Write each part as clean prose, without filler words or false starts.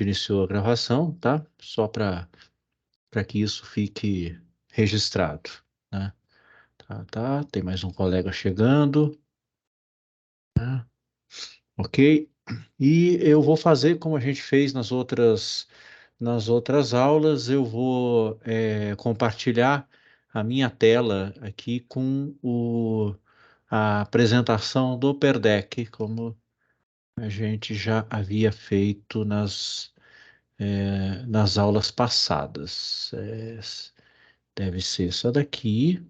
iniciou a gravação, tá? Só para que isso fique registrado, né? Tá. Tem mais um colega chegando, né? Ok? E eu vou fazer como a gente fez nas outras aulas, eu vou compartilhar a minha tela aqui com a apresentação do Perdeck, como a gente já havia feito nas aulas passadas. Deve ser essa daqui.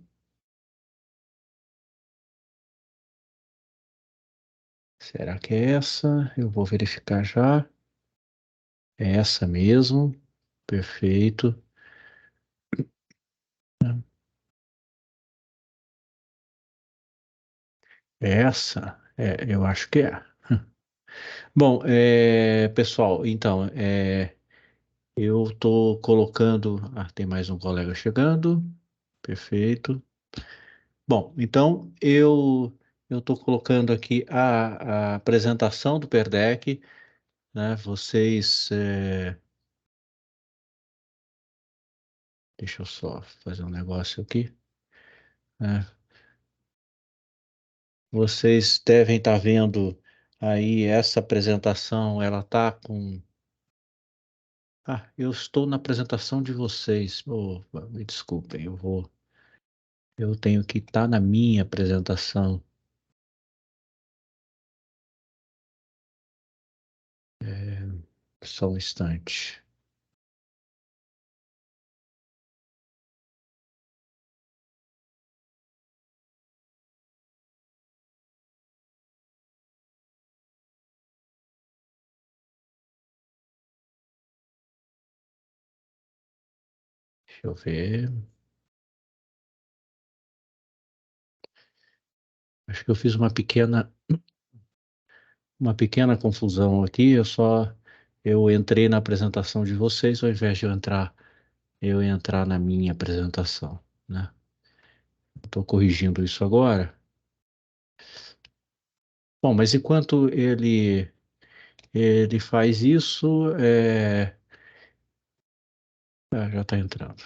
Será que é essa? Eu vou verificar já. É essa mesmo. Perfeito. É essa? Eu acho que é. Bom, pessoal, então, eu estou colocando. Tem mais um colega chegando. Perfeito. Bom, então eu estou colocando aqui a apresentação do Perdeck, né? Deixa eu só fazer um negócio aqui, né? Vocês devem estar vendo aí essa apresentação, ela está com. Eu estou na apresentação de vocês. Oh, me desculpem, eu tenho que estar na minha apresentação. Só um instante. Deixa eu ver. Acho que eu fiz uma pequena confusão aqui. Eu entrei na apresentação de vocês ao invés de eu entrar na minha apresentação, né? Estou corrigindo isso agora. Bom, mas enquanto ele faz isso, já está entrando.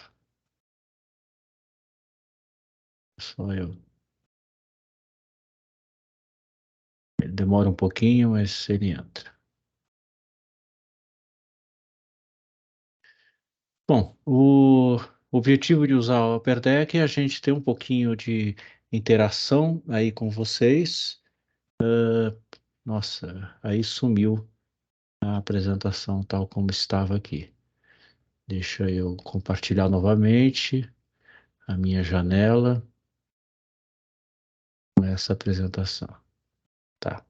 Só eu. Ele demora um pouquinho, mas ele entra. Bom, o objetivo de usar o Upper Deck é a gente ter um pouquinho de interação aí com vocês. Nossa, aí sumiu a apresentação tal como estava aqui. Deixa eu compartilhar novamente a minha janela com essa apresentação. Tá,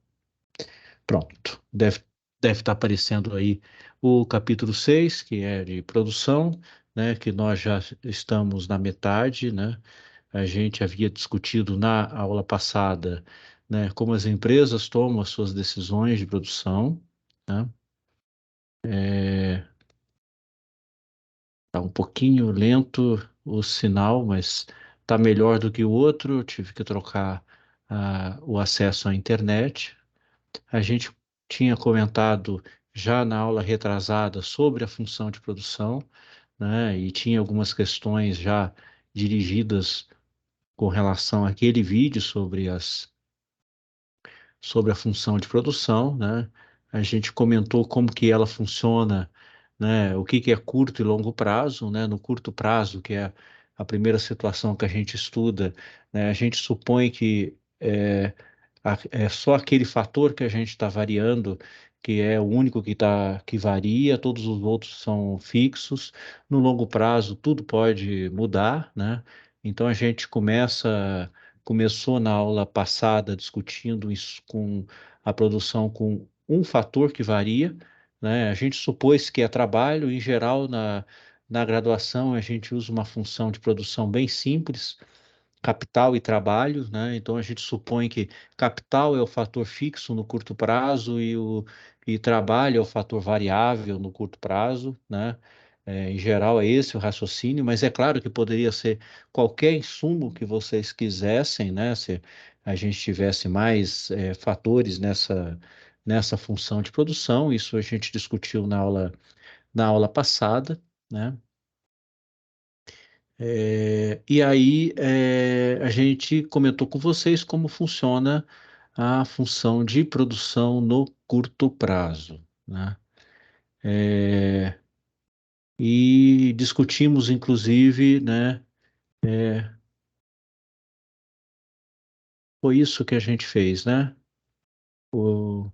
pronto. Deve estar aparecendo aí o capítulo 6, que é de produção, né, que nós já estamos na metade, né? A gente havia discutido na aula passada, né, como as empresas tomam as suas decisões de produção, né? Tá um pouquinho lento o sinal, mas tá melhor do que o outro. Eu tive que trocar o acesso à internet. A gente tinha comentado já na aula retrasada sobre a função de produção, né? E tinha algumas questões já dirigidas com relação àquele vídeo sobre a função de produção, né? A gente comentou como que ela funciona, né? O que que é curto e longo prazo, né? No curto prazo, que é a primeira situação que a gente estuda, né? A gente supõe que é só aquele fator que a gente está variando, que é o único que varia, todos os outros são fixos. No longo prazo, tudo pode mudar, né? Então a gente começou na aula passada discutindo isso com a produção com um fator que varia, né? A gente supôs que é trabalho, em geral, na graduação a gente usa uma função de produção bem simples, capital e trabalho, né? Então a gente supõe que capital é o fator fixo no curto prazo e trabalho é o fator variável no curto prazo, né? Em geral é esse o raciocínio, mas é claro que poderia ser qualquer insumo que vocês quisessem, né? Se a gente tivesse mais fatores nessa função de produção. Isso a gente discutiu na aula passada, né? E aí a gente comentou com vocês como funciona a função de produção no curto prazo, né? É, e discutimos, inclusive, né? é, Foi isso que a gente fez, né? O,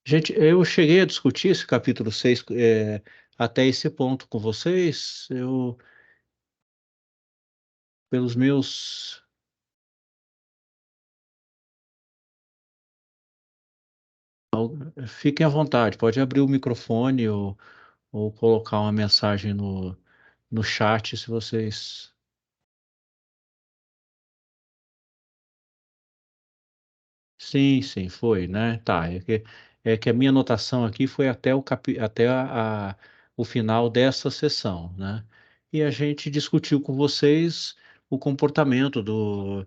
Gente, eu cheguei a discutir esse capítulo 6 até esse ponto com vocês. Pelos meus. Fiquem à vontade, pode abrir o microfone ou colocar uma mensagem no chat se vocês. Sim, sim, foi, né? Tá, é que a minha anotação aqui foi até o final dessa sessão, né? E a gente discutiu com vocês o comportamento do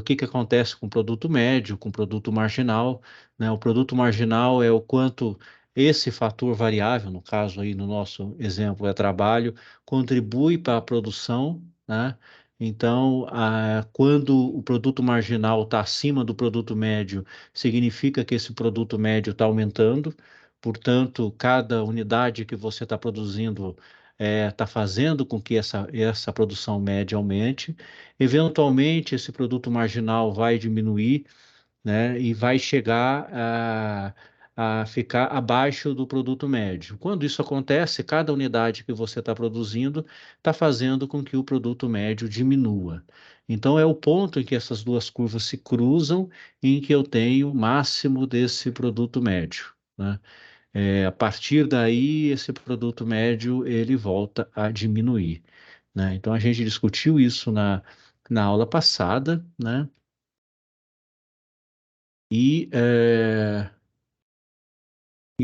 que acontece com o produto médio, com o produto marginal, né? O produto marginal é o quanto esse fator variável, no caso aí no nosso exemplo é trabalho, contribui para a produção, né? Então, quando o produto marginal está acima do produto médio, significa que esse produto médio está aumentando, portanto, cada unidade que você está produzindo está fazendo com que essa produção média aumente. Eventualmente, esse produto marginal vai diminuir, né, e vai chegar a ficar abaixo do produto médio. Quando isso acontece, cada unidade que você está produzindo está fazendo com que o produto médio diminua. Então, é o ponto em que essas duas curvas se cruzam, em que eu tenho o máximo desse produto médio, né? A partir daí, esse produto médio ele volta a diminuir, né? Então, a gente discutiu isso na aula passada, né? E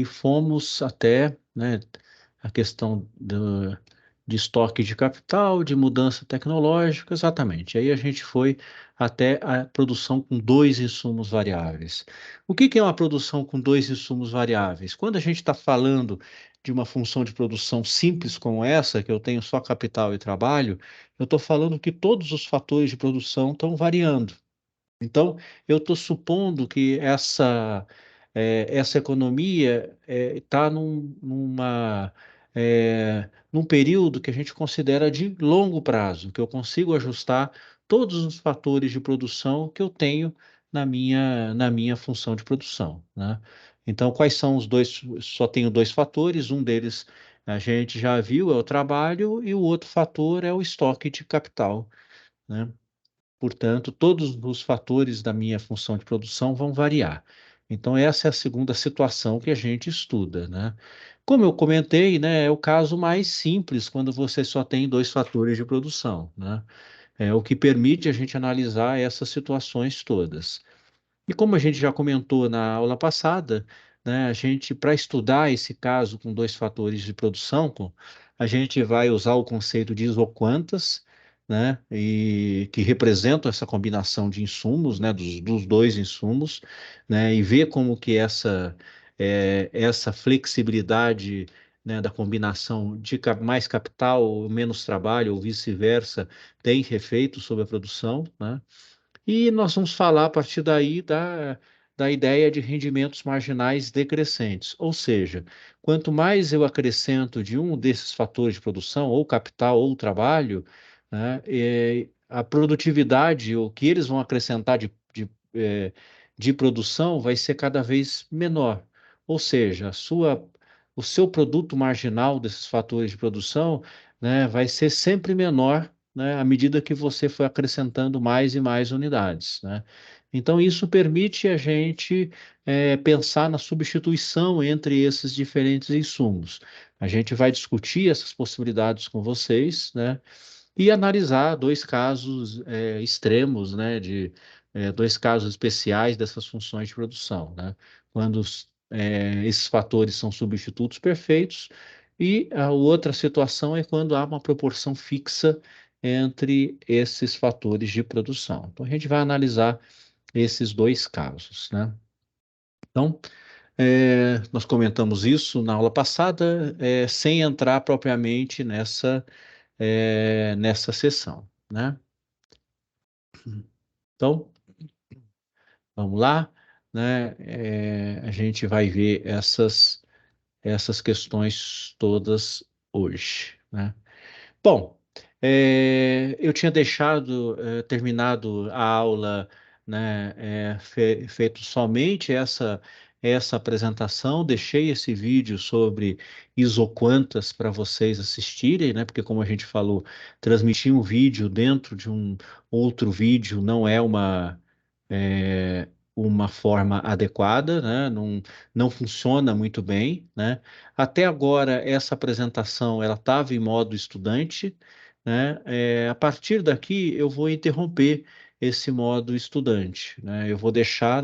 fomos até, né, a questão de estoque de capital, de mudança tecnológica, exatamente. Aí a gente foi até a produção com dois insumos variáveis. O que que é uma produção com dois insumos variáveis? Quando a gente está falando de uma função de produção simples como essa, que eu tenho só capital e trabalho, eu estou falando que todos os fatores de produção estão variando. Então, eu estou supondo que essa economia está num período que a gente considera de longo prazo, que eu consigo ajustar todos os fatores de produção que eu tenho na minha função de produção, né? Então, quais são os dois? Só tenho dois fatores, um deles a gente já viu, é o trabalho, e o outro fator é o estoque de capital, né? Portanto, todos os fatores da minha função de produção vão variar. Então, essa é a segunda situação que a gente estuda, né? Como eu comentei, né, é o caso mais simples quando você só tem dois fatores de produção, né? É o que permite a gente analisar essas situações todas. E como a gente já comentou na aula passada, né, a gente, para estudar esse caso com dois fatores de produção, a gente vai usar o conceito de isoquantas, né, e que representam essa combinação de insumos, né, dos dois insumos, né, e ver como que essa flexibilidade, né, da combinação de mais capital, menos trabalho, ou vice-versa, tem efeito sobre a produção, né? E nós vamos falar a partir daí da ideia de rendimentos marginais decrescentes, ou seja, quanto mais eu acrescento de um desses fatores de produção, ou capital ou trabalho, né, a produtividade, o que eles vão acrescentar de produção vai ser cada vez menor. Ou seja, o seu produto marginal desses fatores de produção, né, vai ser sempre menor, né, à medida que você for acrescentando mais e mais unidades, né? Então, isso permite a gente pensar na substituição entre esses diferentes insumos. A gente vai discutir essas possibilidades com vocês, né? E analisar dois casos extremos, né? Dois casos especiais dessas funções de produção, né? Quando esses fatores são substitutos perfeitos, e a outra situação é quando há uma proporção fixa entre esses fatores de produção. Então, a gente vai analisar esses dois casos, né? Então, nós comentamos isso na aula passada, sem entrar propriamente nessa sessão, né? Então, vamos lá, né? A gente vai ver essas questões todas hoje, né? Bom, eu tinha terminado a aula, né, feito somente essa apresentação, deixei esse vídeo sobre isoquantas para vocês assistirem, né, porque como a gente falou, transmitir um vídeo dentro de um outro vídeo não é é, uma forma adequada, né, não funciona muito bem, né. Até agora, essa apresentação ela estava em modo estudante, né? A partir daqui, eu vou interromper esse modo estudante, né? Eu vou deixar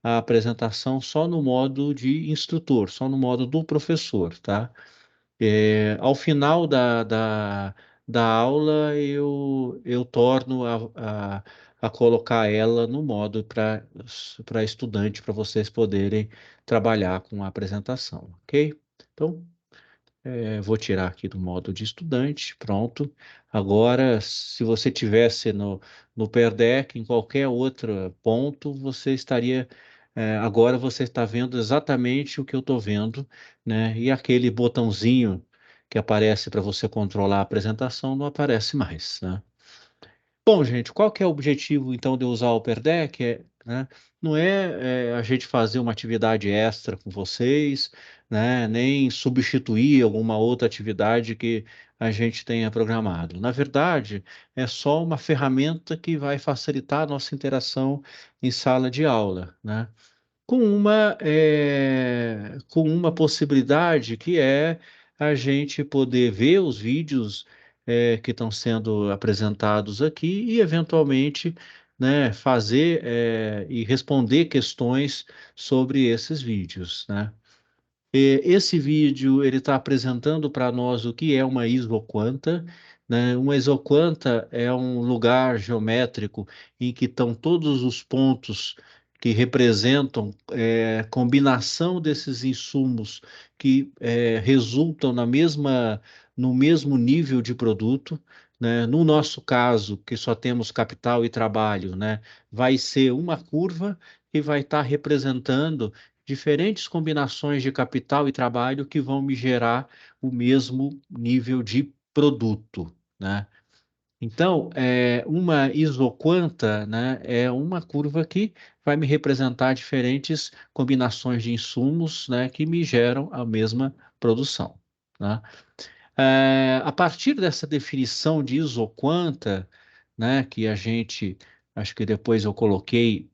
a apresentação só no modo de instrutor, só no modo do professor, tá? Ao final da aula, eu torno a colocar ela no modo para estudante, para vocês poderem trabalhar com a apresentação, ok? Então, vou tirar aqui do modo de estudante, pronto. Agora, se você tivesse no Pear Deck, em qualquer outro ponto, agora você está vendo exatamente o que eu estou vendo, né? E aquele botãozinho que aparece para você controlar a apresentação não aparece mais, né? Bom, gente, qual que é o objetivo, então, de usar o Upper Deck? Né, não é, a gente fazer uma atividade extra com vocês, né, nem substituir alguma outra atividade que a gente tenha programado. Na verdade, é só uma ferramenta que vai facilitar a nossa interação em sala de aula, né? Com uma possibilidade que é a gente poder ver os vídeos que estão sendo apresentados aqui e, eventualmente, né, fazer e responder questões sobre esses vídeos, né? Esse vídeo ele está apresentando para nós o que é uma isoquanta, né? Uma isoquanta é um lugar geométrico em que estão todos os pontos que representam combinação desses insumos que resultam no mesmo nível de produto, né? No nosso caso, que só temos capital e trabalho, né? Vai ser uma curva que vai estar representando diferentes combinações de capital e trabalho que vão me gerar o mesmo nível de produto, né? Então, uma isoquanta, né, é uma curva que vai me representar diferentes combinações de insumos, né, que me geram a mesma produção, né? A partir dessa definição de isoquanta, né, que acho que depois eu coloquei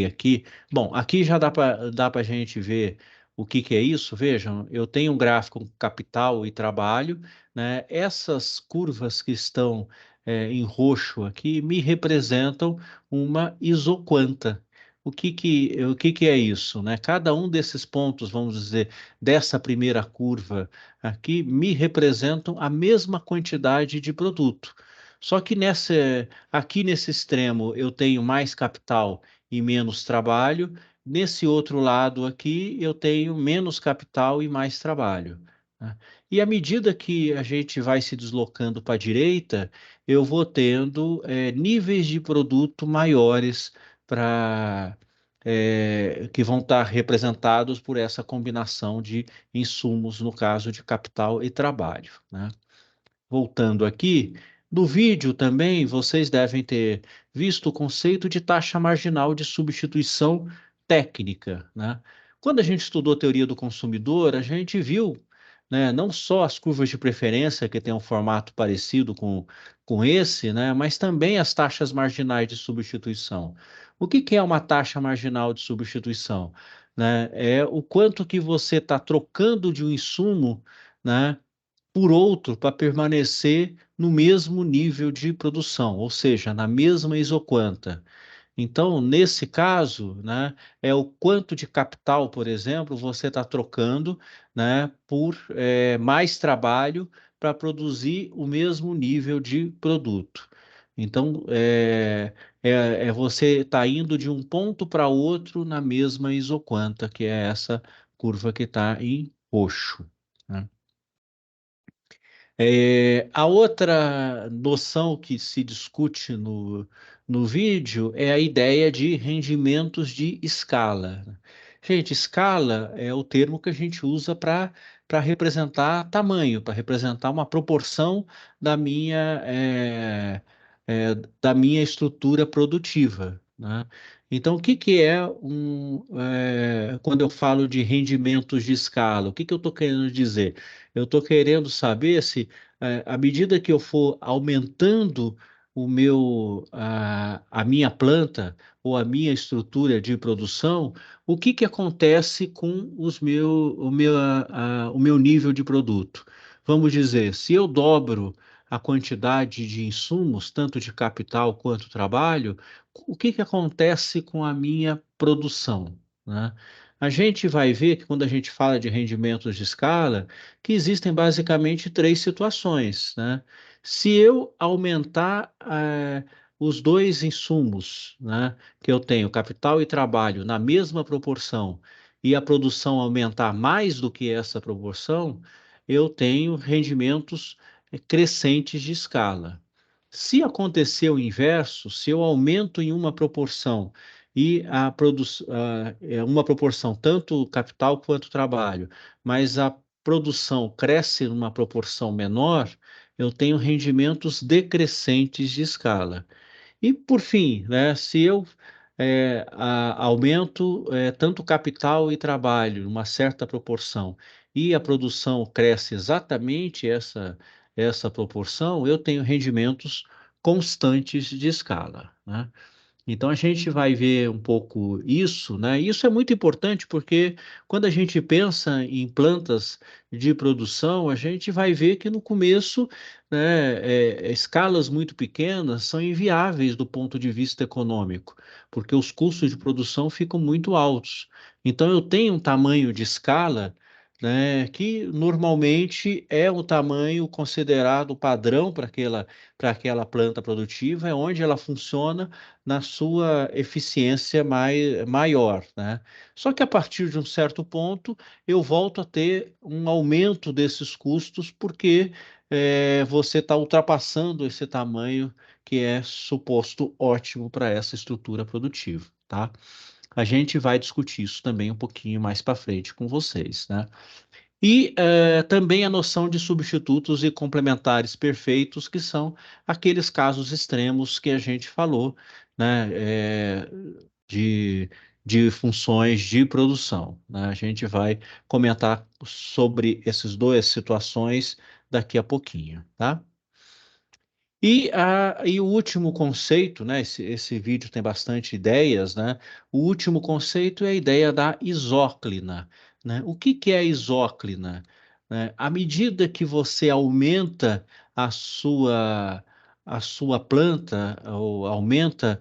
aqui. Bom, aqui já dá para a gente ver o que que é isso. Vejam, eu tenho um gráfico com capital e trabalho, né? Essas curvas que estão em roxo aqui me representam uma isoquanta. O que que é isso, né? Cada um desses pontos, vamos dizer, dessa primeira curva aqui, me representam a mesma quantidade de produto. Só que aqui nesse extremo eu tenho mais capital e menos trabalho. Nesse outro lado aqui eu tenho menos capital e mais trabalho, né? E à medida que a gente vai se deslocando para a direita, eu vou tendo níveis de produto maiores para que vão estar representados por essa combinação de insumos, no caso de capital e trabalho, né? Voltando aqui, no vídeo também vocês devem ter visto o conceito de taxa marginal de substituição técnica, né? Quando a gente estudou teoria do consumidor, a gente viu, né, não só as curvas de preferência, que têm um formato parecido com esse, né, mas também as taxas marginais de substituição. O que que é uma taxa marginal de substituição? Né? É o quanto que você está trocando de um insumo, né, por outro para permanecer no mesmo nível de produção, ou seja, na mesma isoquanta. Então, nesse caso, né, é o quanto de capital, por exemplo, você está trocando, né, por mais trabalho para produzir o mesmo nível de produto. Então, você está indo de um ponto para outro na mesma isoquanta, que é essa curva que está em roxo, né? A outra noção que se discute no vídeo é a ideia de rendimentos de escala. Gente, escala é o termo que a gente usa para representar tamanho, para representar uma proporção da da minha estrutura produtiva, né? Então, o que que é quando eu falo de rendimentos de escala? O que que eu estou querendo dizer? Eu estou querendo saber se, à medida que eu for aumentando a minha planta ou a minha estrutura de produção, o que que acontece com o meu nível de produto? Vamos dizer, se eu dobro a quantidade de insumos, tanto de capital quanto trabalho, o que que acontece com a minha produção, né? A gente vai ver que quando a gente fala de rendimentos de escala, que existem basicamente três situações, né? Se eu aumentar os dois insumos, né, que eu tenho, capital e trabalho, na mesma proporção, e a produção aumentar mais do que essa proporção, eu tenho rendimentos crescentes de escala. Se acontecer o inverso, se eu aumento em uma proporção e é uma proporção tanto capital quanto trabalho, mas a produção cresce numa proporção menor, eu tenho rendimentos decrescentes de escala. E, por fim, né, se eu aumento tanto capital e trabalho, uma certa proporção, e a produção cresce exatamente essa proporção, eu tenho rendimentos constantes de escala, né? Então a gente vai ver um pouco isso, né? Isso é muito importante porque quando a gente pensa em plantas de produção, a gente vai ver que no começo, né, escalas muito pequenas são inviáveis do ponto de vista econômico, porque os custos de produção ficam muito altos. Então eu tenho um tamanho de escala, né, que normalmente é o tamanho considerado padrão para aquela planta produtiva, é onde ela funciona na sua eficiência maior, né? Só que a partir de um certo ponto, eu volto a ter um aumento desses custos, porque você está ultrapassando esse tamanho que é suposto ótimo para essa estrutura produtiva, tá? A gente vai discutir isso também um pouquinho mais para frente com vocês, né? E também a noção de substitutos e complementares perfeitos, que são aqueles casos extremos que a gente falou, né, de, de funções de produção, né? A gente vai comentar sobre essas duas situações daqui a pouquinho, tá? E o último conceito, né? Esse vídeo tem bastante ideias, né? O último conceito é a ideia da isóclina, né? O que que é a isóclina? Né? À medida que você aumenta a sua, a sua planta, ou aumenta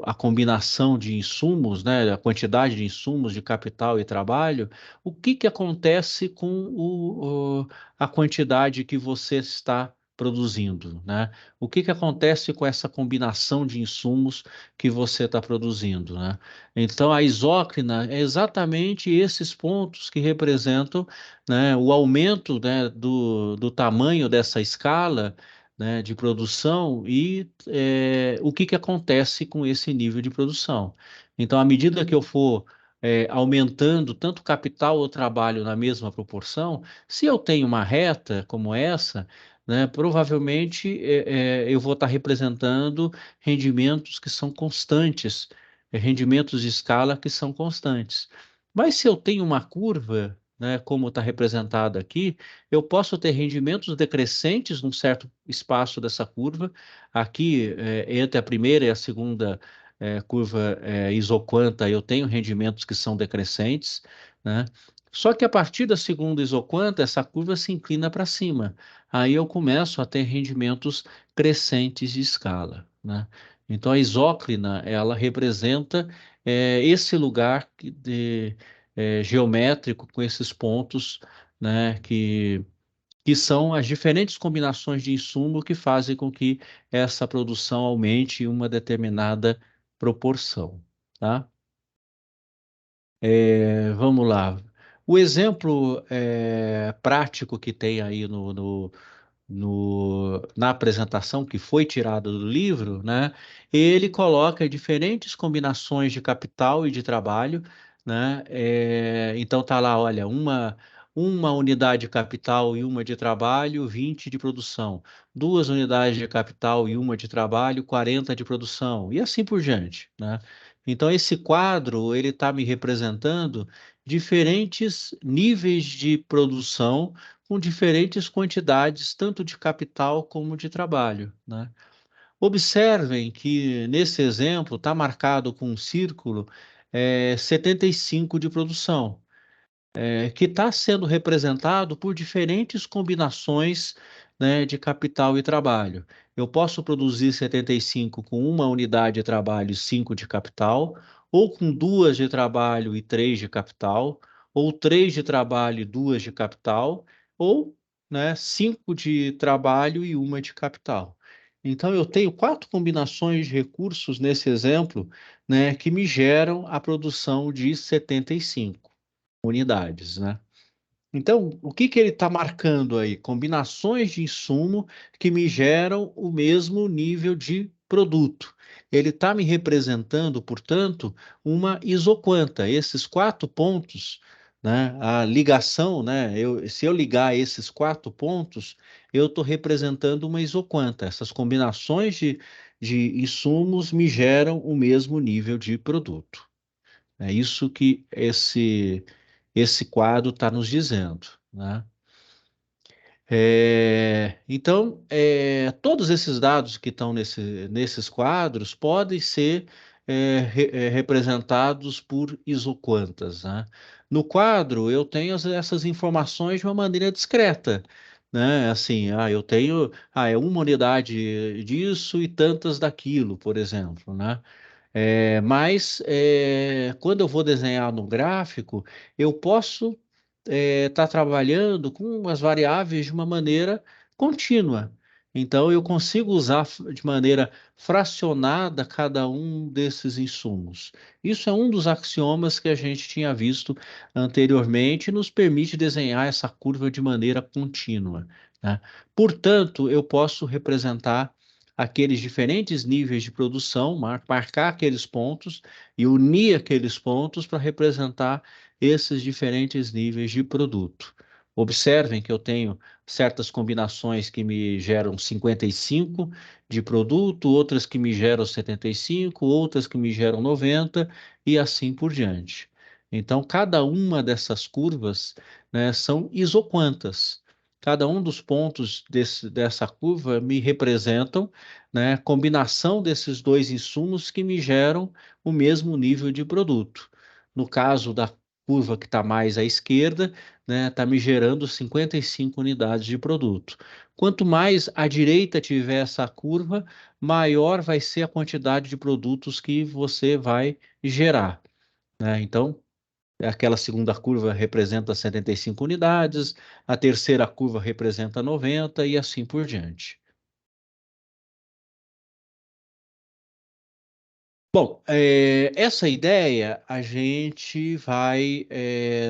a combinação de insumos, né? A quantidade de insumos, de capital e trabalho, o que que acontece com a quantidade que você está produzindo, né? O que que acontece com essa combinação de insumos que você está produzindo, né? Então, a isócrina é exatamente esses pontos que representam, né, o aumento, né, do tamanho dessa escala, né, de produção e o que que acontece com esse nível de produção. Então, à medida que eu for aumentando tanto capital ou trabalho na mesma proporção, se eu tenho uma reta como essa, né, provavelmente eu vou estar representando rendimentos que são constantes, rendimentos de escala que são constantes. Mas se eu tenho uma curva, né, como está representado aqui, eu posso ter rendimentos decrescentes num certo espaço dessa curva. Aqui, entre a primeira e a segunda curva isoquanta, eu tenho rendimentos que são decrescentes, né? Só que a partir da segunda isoquanta, essa curva se inclina para cima. Aí eu começo a ter rendimentos crescentes de escala, né? Então a isóclina, ela representa esse lugar geométrico com esses pontos, né, que são as diferentes combinações de insumo que fazem com que essa produção aumente em uma determinada proporção, tá? Vamos lá. O exemplo prático que tem aí na apresentação que foi tirada do livro, né, ele coloca diferentes combinações de capital e de trabalho, né? Então tá lá, olha, uma unidade de capital e uma de trabalho, 20 de produção. Duas unidades de capital e uma de trabalho, 40 de produção. E assim por diante, né? Então esse quadro, ele está me representando diferentes níveis de produção com diferentes quantidades, tanto de capital como de trabalho, né? Observem que nesse exemplo está marcado com um círculo 75 de produção, que está sendo representado por diferentes combinações, né, de capital e trabalho. Eu posso produzir 75 com uma unidade de trabalho e 5 de capital, ou com duas de trabalho e 3 de capital, ou três de trabalho e duas de capital, ou, né, 5 de trabalho e uma de capital. Então, eu tenho quatro combinações de recursos nesse exemplo, né, que me geram a produção de 75 unidades, né? Então, o que que ele está marcando aí? Combinações de insumo que me geram o mesmo nível de produto. Ele está me representando, portanto, uma isoquanta. Esses quatro pontos, né, a ligação, né, se eu ligar esses quatro pontos, eu estou representando uma isoquanta. Essas combinações de insumos me geram o mesmo nível de produto. É isso que esse quadro está nos dizendo, né? Então, todos esses dados que estão nesses quadros podem ser representados por isoquantas, né? No quadro, eu tenho essas informações de uma maneira discreta, né? Assim, eu tenho, é uma unidade disso e tantas daquilo, por exemplo, né? Mas quando eu vou desenhar no gráfico, eu posso estar trabalhando com as variáveis de uma maneira contínua. Então, eu consigo usar de maneira fracionada cada um desses insumos. Isso é um dos axiomas que a gente tinha visto anteriormente e nos permite desenhar essa curva de maneira contínua, né? Portanto, eu posso representar aqueles diferentes níveis de produção, marcar aqueles pontos e unir aqueles pontos para representar esses diferentes níveis de produto. Observem que eu tenho certas combinações que me geram 55 de produto, outras que me geram 75, outras que me geram 90 e assim por diante. Então, cada uma dessas curvas, né, são isoquantas. Cada um dos pontos dessa curva me representam, né, combinação desses dois insumos que me geram o mesmo nível de produto. No caso da curva que está mais à esquerda, né, está me gerando 55 unidades de produto. Quanto mais à direita tiver essa curva, maior vai ser a quantidade de produtos que você vai gerar, né? Então, aquela segunda curva representa 75 unidades, a terceira curva representa 90 e assim por diante. Bom, essa ideia a gente vai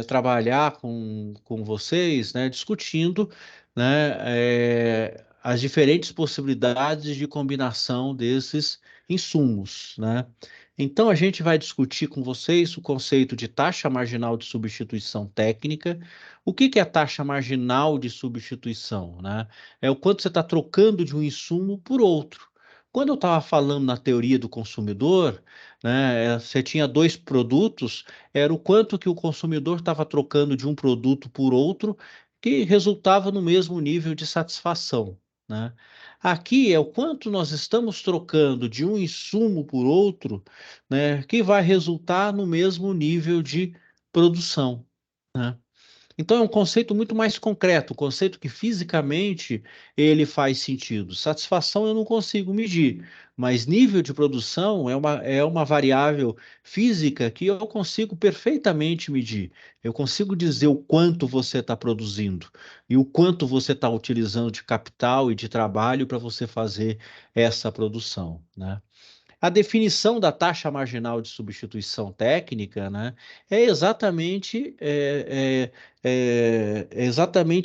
trabalhar com vocês, né, discutindo, né, as diferentes possibilidades de combinação desses insumos, né? Então, a gente vai discutir com vocês o conceito de taxa marginal de substituição técnica. O que que é a taxa marginal de substituição, né? É o quanto você está trocando de um insumo por outro. Quando eu estava falando na teoria do consumidor, né, você tinha dois produtos, era o quanto que o consumidor estava trocando de um produto por outro, que resultava no mesmo nível de satisfação, né? Aqui é o quanto nós estamos trocando de um insumo por outro, né, que vai resultar no mesmo nível de produção, né? Então é um conceito muito mais concreto, um conceito que fisicamente ele faz sentido. Satisfação eu não consigo medir, mas nível de produção é uma variável física que eu consigo perfeitamente medir. Eu consigo dizer o quanto você está produzindo e o quanto você está utilizando de capital e de trabalho para você fazer essa produção, né? A definição da taxa marginal de substituição técnica, né, é exatamente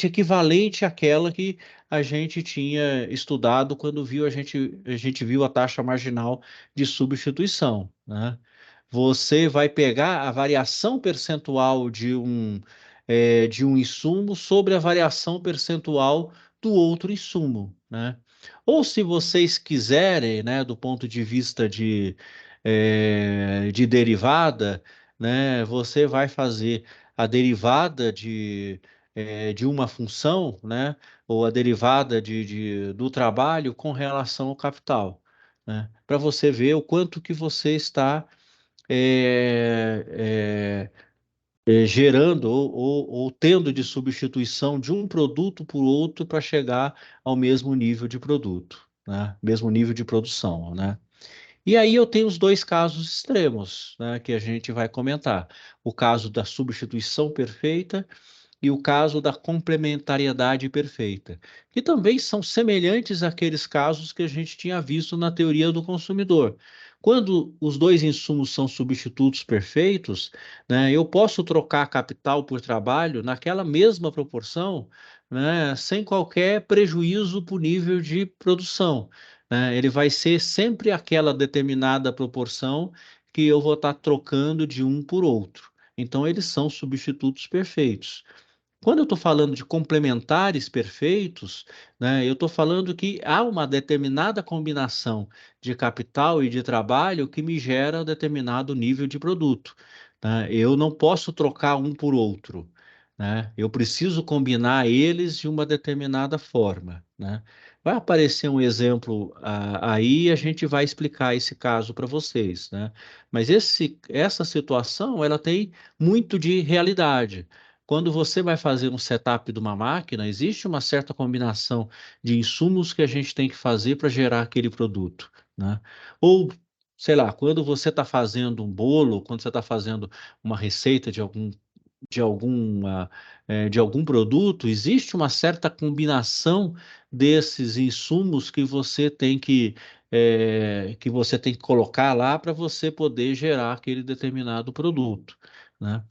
equivalente àquela que a gente tinha estudado quando a gente viu a taxa marginal de substituição, né? Você vai pegar a variação percentual de um insumo sobre a variação percentual do outro insumo, né? Ou se vocês quiserem, né, do ponto de vista de derivada, né, você vai fazer a derivada de uma função, né, ou a derivada do trabalho com relação ao capital, né, para você ver o quanto que você está é, gerando ou tendo de substituição de um produto por outro para chegar ao mesmo nível de produto, né? Mesmo nível de produção, né? E aí eu tenho os dois casos extremos, né, que a gente vai comentar. O caso da substituição perfeita e o caso da complementariedade perfeita, que também são semelhantes àqueles casos que a gente tinha visto na teoria do consumidor. Quando os dois insumos são substitutos perfeitos, né, eu posso trocar capital por trabalho naquela mesma proporção, né, sem qualquer prejuízo para o nível de produção, né? Ele vai ser sempre aquela determinada proporção que eu vou estar trocando de um por outro. Então, eles são substitutos perfeitos. Quando eu estou falando de complementares perfeitos, né, eu estou falando que há uma determinada combinação de capital e de trabalho que me gera determinado nível de produto, né? Eu não posso trocar um por outro, né? Eu preciso combinar eles de uma determinada forma, né? Vai aparecer um exemplo aí e a gente vai explicar esse caso para vocês, né? Mas essa situação, ela tem muito de realidade. Quando você vai fazer um setup de uma máquina, existe uma certa combinação de insumos que a gente tem que fazer para gerar aquele produto, né? Ou, sei lá, quando você está fazendo um bolo, quando você está fazendo uma receita de algum produto, existe uma certa combinação desses insumos que você tem que colocar lá para você poder gerar aquele determinado produto, né?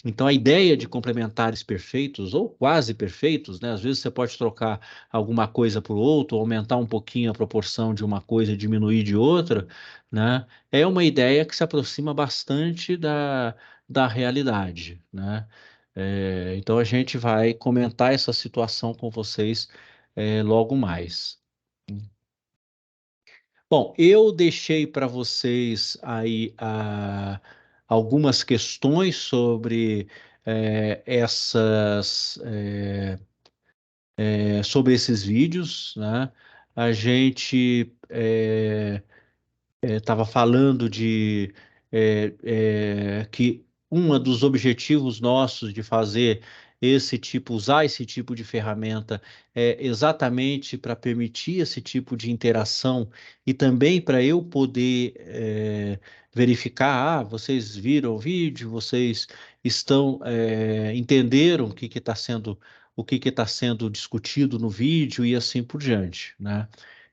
Então, a ideia de complementares perfeitos ou quase perfeitos, né? Às vezes você pode trocar alguma coisa por outro, aumentar um pouquinho a proporção de uma coisa e diminuir de outra, né? É uma ideia que se aproxima bastante da realidade, né? Então, a gente vai comentar essa situação com vocês, logo mais. Bom, eu deixei para vocês aí algumas questões sobre sobre esses vídeos, né? A gente estava falando que um dos objetivos nossos de fazer usar esse tipo de ferramenta é exatamente para permitir esse tipo de interação e também para eu poder verificar, vocês viram o vídeo, vocês entenderam o que está sendo discutido no vídeo e assim por diante, né?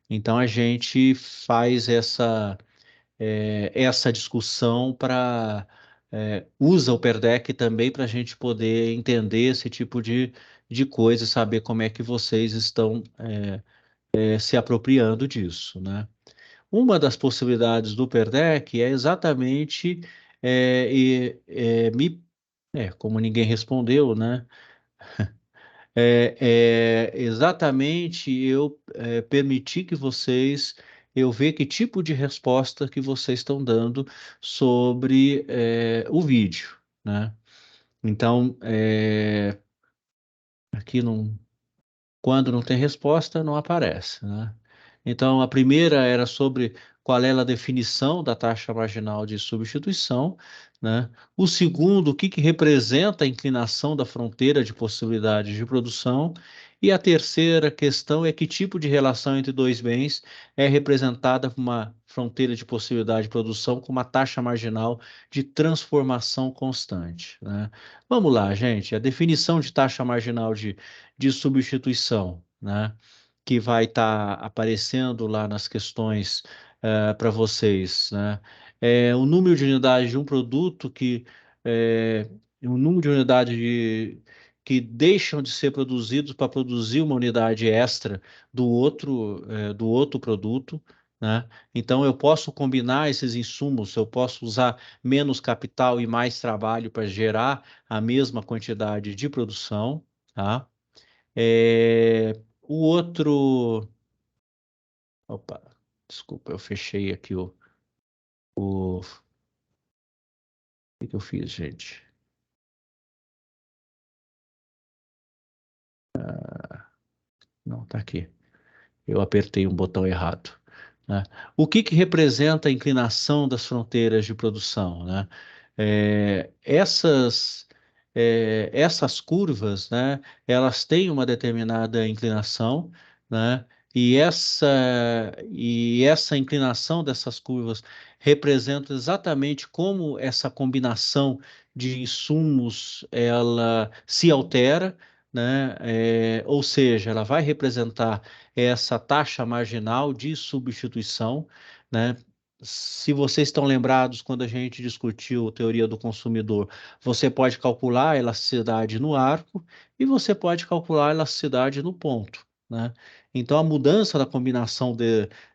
Então a gente faz essa discussão usa o Perdeck também para a gente poder entender esse tipo de coisa, saber como é que vocês estão se apropriando disso, né? Uma das possibilidades do Perdeck é exatamente como ninguém respondeu, né? Exatamente permitir que eu ver que tipo de resposta que vocês estão dando sobre o vídeo, né? Então, aqui não, quando não tem resposta, não aparece, né? Então, a primeira era sobre qual é a definição da taxa marginal de substituição, né? O segundo, o que que representa a inclinação da fronteira de possibilidades de produção. E a terceira questão é que tipo de relação entre dois bens é representada por uma fronteira de possibilidade de produção com uma taxa marginal de transformação constante, né? Vamos lá, gente. A definição de taxa marginal de substituição, né? Que vai estar aparecendo lá nas questões para vocês, né? É o número de unidades de um produto é, o número de unidades que deixam de ser produzidos para produzir uma unidade extra do outro produto, né? Então eu posso combinar esses insumos, eu posso usar menos capital e mais trabalho para gerar a mesma quantidade de produção, tá? O outro. Opa, desculpa, eu fechei aqui o que eu fiz, gente? Não, tá aqui. Eu apertei um botão errado, né? O que que representa a inclinação das fronteiras de produção, né? Essas curvas, né? Elas têm uma determinada inclinação, né? E essa inclinação dessas curvas representa exatamente como essa combinação de insumos ela se altera, né? Ou seja, ela vai representar essa taxa marginal de substituição, né? Se vocês estão lembrados, quando a gente discutiu teoria do consumidor, você pode calcular a elasticidade no arco e você pode calcular a elasticidade no ponto, né? Então, a mudança da combinação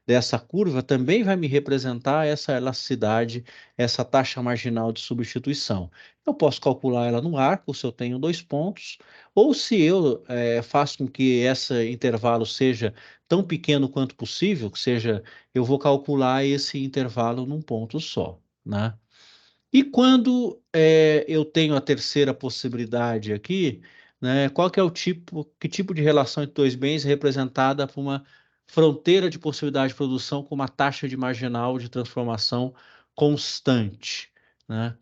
dessa curva também vai me representar essa elasticidade, essa taxa marginal de substituição. Eu posso calcular ela no arco, se eu tenho dois pontos, ou se eu faço com que esse intervalo seja tão pequeno quanto possível, que seja, eu vou calcular esse intervalo num ponto só, né? E quando eu tenho a terceira possibilidade aqui, né, qual que é que tipo de relação entre dois bens é representada por uma fronteira de possibilidade de produção com uma taxa de marginal de transformação constante, né?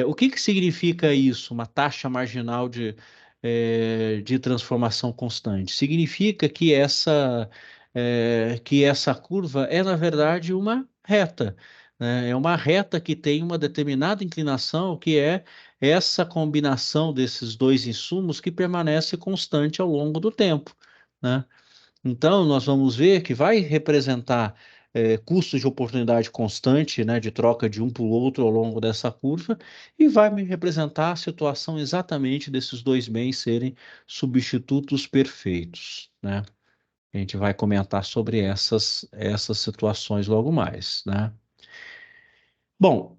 O que que significa isso, uma taxa marginal de transformação constante? Significa que essa curva é, na verdade, uma reta, né? É uma reta que tem uma determinada inclinação, que é essa combinação desses dois insumos que permanece constante ao longo do tempo, né? Então, nós vamos ver que vai representar custos de oportunidade constante, né, de troca de um para o outro ao longo dessa curva, e vai me representar a situação exatamente desses dois bens serem substitutos perfeitos, né? A gente vai comentar sobre essas situações logo mais, né? Bom,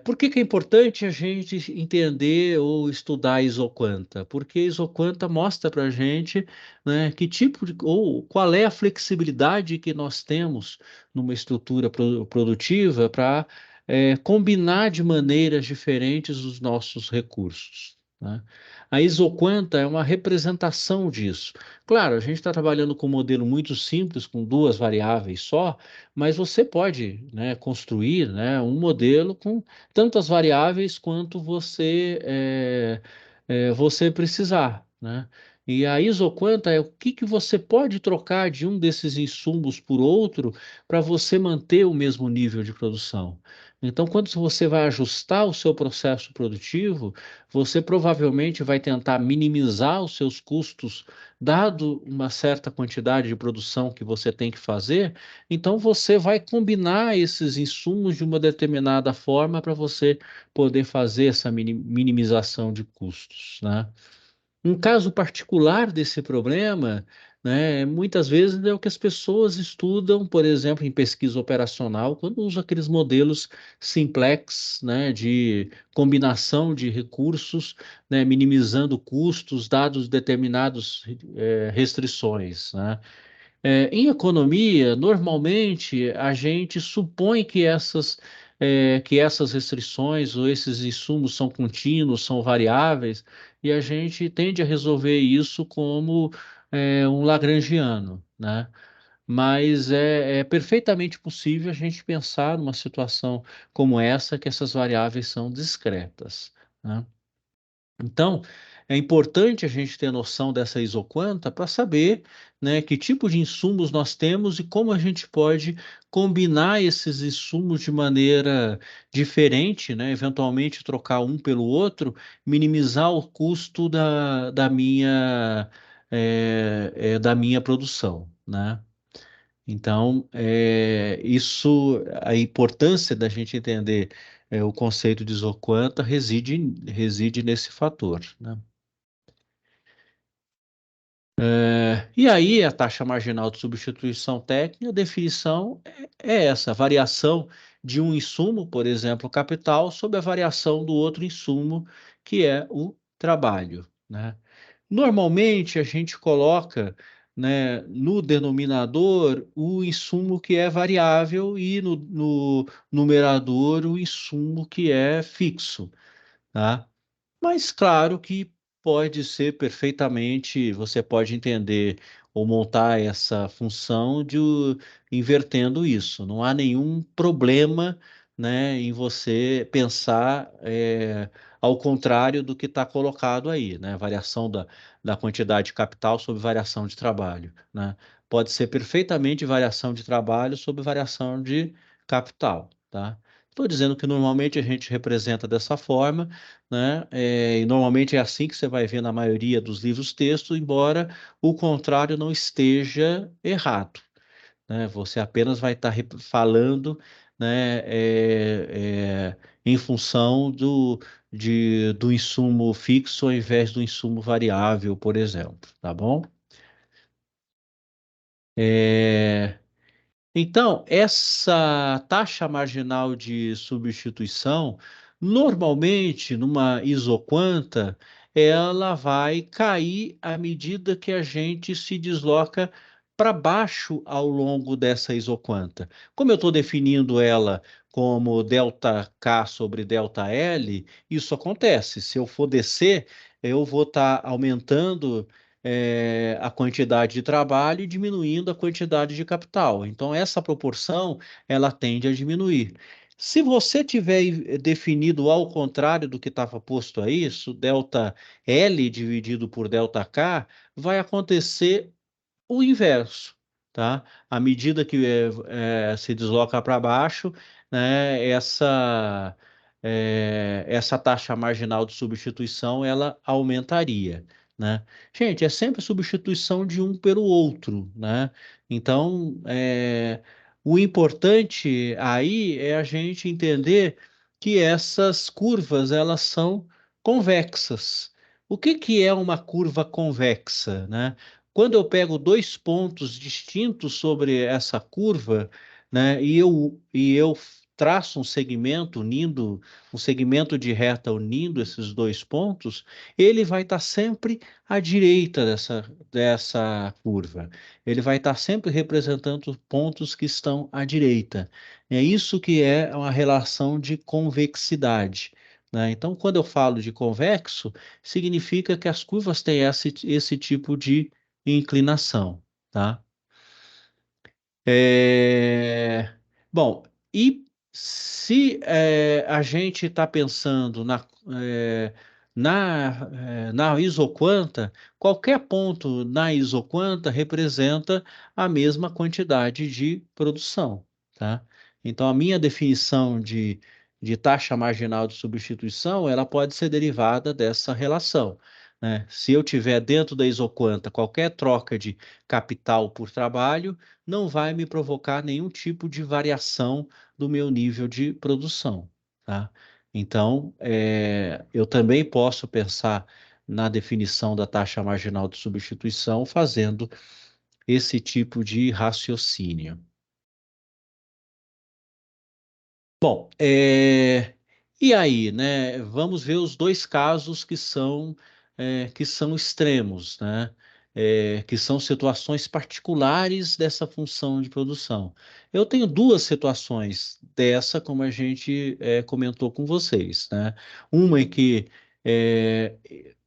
por que que é importante a gente entender ou estudar a isoquanta? Porque a isoquanta mostra para a gente, né, que tipo de, ou qual é a flexibilidade que nós temos numa estrutura produtiva para combinar de maneiras diferentes os nossos recursos, né? A isoquanta é uma representação disso. Claro, a gente está trabalhando com um modelo muito simples, com duas variáveis só, mas você pode, né, construir, né, um modelo com tantas variáveis quanto você precisar, né? E a isoquanta é o que que você pode trocar de um desses insumos por outro para você manter o mesmo nível de produção. Então, quando você vai ajustar o seu processo produtivo, você provavelmente vai tentar minimizar os seus custos, dado uma certa quantidade de produção que você tem que fazer. Então você vai combinar esses insumos de uma determinada forma para você poder fazer essa minimização de custos, né? Um caso particular desse problema, né, muitas vezes é o que as pessoas estudam, por exemplo, em pesquisa operacional, quando usam aqueles modelos simplex, né, de combinação de recursos, né, minimizando custos, dados determinados restrições, né? Em economia, normalmente a gente supõe que essas restrições ou esses insumos são contínuos, são variáveis, e a gente tende a resolver isso como um lagrangiano, né? mas é perfeitamente possível a gente pensar numa situação como essa, que essas variáveis são discretas, né? Então, é importante a gente ter noção dessa isoquanta para saber, né, que tipo de insumos nós temos e como a gente pode combinar esses insumos de maneira diferente, né, eventualmente trocar um pelo outro, minimizar o custo da minha produção, né? Então, a importância da gente entender o conceito de isoquanta reside nesse fator, né? E aí, a taxa marginal de substituição técnica, a definição é essa, a variação de um insumo, por exemplo, o capital, sobre a variação do outro insumo, que é o trabalho, né? Normalmente, a gente coloca, né, no denominador o insumo que é variável e no numerador o insumo que é fixo, tá? Mas claro que pode ser perfeitamente, você pode entender ou montar essa função invertendo isso. Não há nenhum problema, né, em você pensar ao contrário do que está colocado aí, né? Variação da quantidade de capital sobre variação de trabalho, né? Pode ser perfeitamente variação de trabalho sobre variação de capital, tá? Estou dizendo que normalmente a gente representa dessa forma, né? E normalmente é assim que você vai ver na maioria dos livros texto, embora o contrário não esteja errado, né? Você apenas vai estar falando, né, em função do insumo fixo ao invés do insumo variável, por exemplo, tá bom? É, Então, essa taxa marginal de substituição, normalmente, numa isoquanta, ela vai cair à medida que a gente se desloca para baixo ao longo dessa isoquanta. Como eu estou definindo ela como delta K sobre delta L, isso acontece. Se eu for descer, eu vou estar aumentando a quantidade de trabalho e diminuindo a quantidade de capital. Então, essa proporção ela tende a diminuir. Se você tiver definido ao contrário do que estava posto a isso, delta L dividido por delta K, vai acontecer o inverso, tá? À medida que se desloca para baixo, né, essa taxa marginal de substituição ela aumentaria, né? Gente, é sempre substituição de um pelo outro, né? Então, o importante aí é a gente entender que essas curvas elas são convexas. O que que é uma curva convexa, né? Quando eu pego dois pontos distintos sobre essa curva, né, e eu traço um segmento unindo, um segmento de reta unindo esses dois pontos, ele vai estar sempre à direita dessa curva. Ele vai estar sempre representando pontos que estão à direita. É isso que é uma relação de convexidade, né? Então, quando eu falo de convexo, significa que as curvas têm esse tipo de inclinação, tá? É, Bom, e se a gente está pensando é, na isoquanta, qualquer ponto na isoquanta representa a mesma quantidade de produção, tá? Então, a minha definição de taxa marginal de substituição, ela pode ser derivada dessa relação, né? Se eu tiver dentro da isoquanta qualquer troca de capital por trabalho, não vai me provocar nenhum tipo de variação do meu nível de produção, tá? Então, eu também posso pensar na definição da taxa marginal de substituição fazendo esse tipo de raciocínio. Bom, e aí, né? Vamos ver os dois casos que são extremos, né? Que são situações particulares dessa função de produção. Eu tenho duas situações dessa, como a gente comentou com vocês, né? Uma em que é,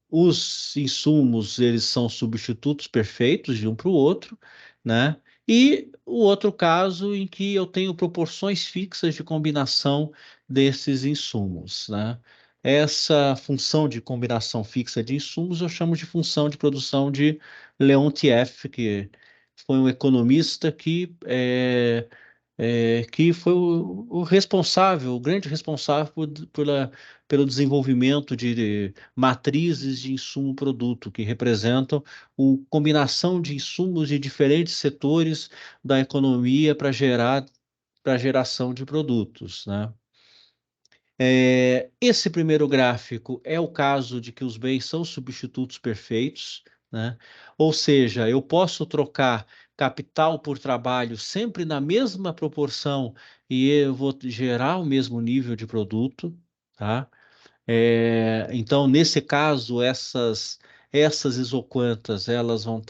os insumos eles são substitutos perfeitos de um para o outro, né? E o outro caso em que eu tenho proporções fixas de combinação desses insumos, né? Essa função de combinação fixa de insumos eu chamo de função de produção de Leontief, que foi um economista que foi o responsável, o grande responsável pelo desenvolvimento de matrizes de insumo-produto, que representam a combinação de insumos de diferentes setores da economia para geração de produtos, né? Esse primeiro gráfico é o caso de que os bens são substitutos perfeitos, né? Ou seja, eu posso trocar capital por trabalho sempre na mesma proporção e eu vou gerar o mesmo nível de produto, tá? Então, nesse caso, essas isoquantas, elas vão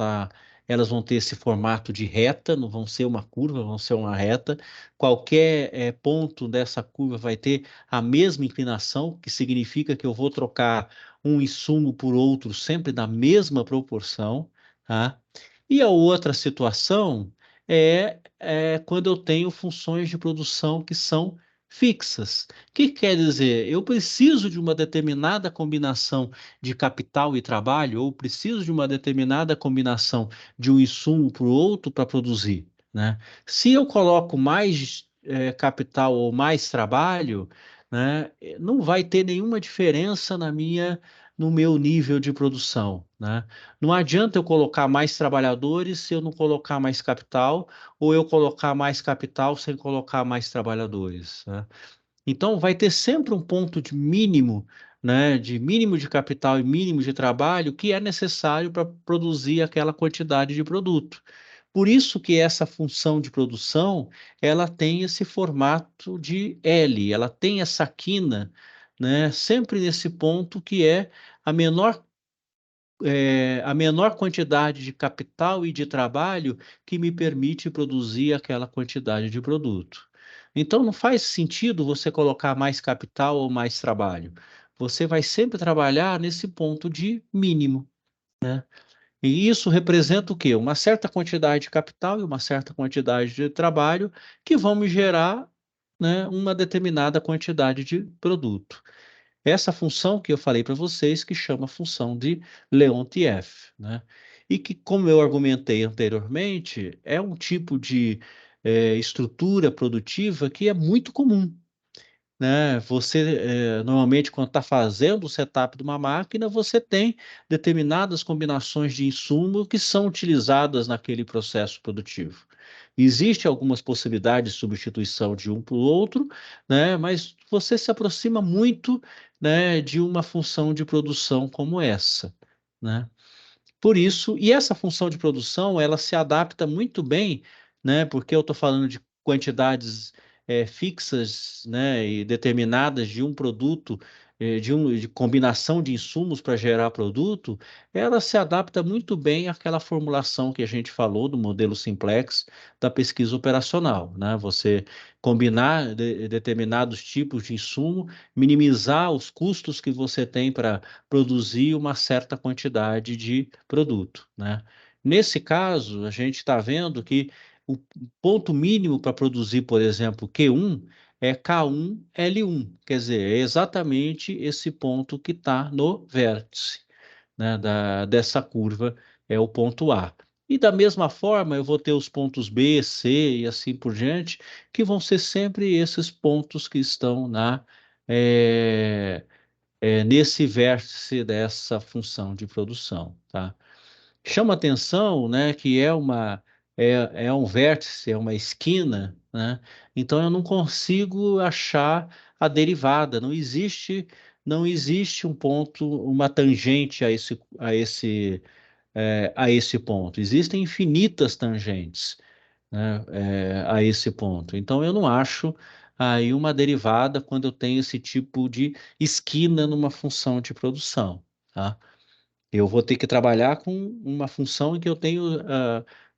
ter esse formato de reta, não vão ser uma curva, vão ser uma reta. Qualquer ponto dessa curva vai ter a mesma inclinação, que significa que eu vou trocar um insumo por outro sempre na mesma proporção, tá? E a outra situação é quando eu tenho funções de produção que são fixas. O que quer dizer? Eu preciso de uma determinada combinação de capital e trabalho, ou preciso de uma determinada combinação de um insumo para o outro para produzir, né? Se eu coloco mais capital ou mais trabalho, né, não vai ter nenhuma diferença no meu nível de produção, né? Não adianta eu colocar mais trabalhadores se eu não colocar mais capital, ou eu colocar mais capital sem colocar mais trabalhadores, né? Então, vai ter sempre um ponto de mínimo, né, de mínimo de capital e mínimo de trabalho que é necessário para produzir aquela quantidade de produto. Por isso que essa função de produção, ela tem esse formato de L, ela tem essa quina, né, sempre nesse ponto que é a menor a menor quantidade de capital e de trabalho que me permite produzir aquela quantidade de produto. Então, não faz sentido você colocar mais capital ou mais trabalho. Você vai sempre trabalhar nesse ponto de mínimo, né? E isso representa o quê? Uma certa quantidade de capital e uma certa quantidade de trabalho que vão me gerar, né, uma determinada quantidade de produto. Essa função que eu falei para vocês, que chama função de Leontief, né? E que, como eu argumentei anteriormente, é um tipo de estrutura produtiva que é muito comum, né? Você, normalmente, quando está fazendo o setup de uma máquina, você tem determinadas combinações de insumo que são utilizadas naquele processo produtivo. Existem algumas possibilidades de substituição de um para o outro, né? Mas você se aproxima muito, né, de uma função de produção como essa, né? Por isso, e essa função de produção, ela se adapta muito bem, né? Porque eu estou falando de quantidades fixas, né, e determinadas de um produto, de combinação de insumos para gerar produto, ela se adapta muito bem àquela formulação que a gente falou do modelo simplex da pesquisa operacional, né? Você combinar determinados tipos de insumo, minimizar os custos que você tem para produzir uma certa quantidade de produto, né? Nesse caso, a gente está vendo que o ponto mínimo para produzir, por exemplo, Q1 é K1L1, quer dizer, é exatamente esse ponto que está no vértice, né, dessa curva, é o ponto A. E da mesma forma, eu vou ter os pontos B, C e assim por diante, que vão ser sempre esses pontos que estão eh, nesse vértice dessa função de produção, tá? Chama atenção, né, que é um vértice, é uma esquina, né? Então eu não consigo achar a derivada, não existe um ponto, uma tangente a esse ponto. Existem infinitas tangentes, né, a esse ponto. Então, eu não acho aí uma derivada quando eu tenho esse tipo de esquina numa função de produção, tá? Eu vou ter que trabalhar com uma função em que eu tenho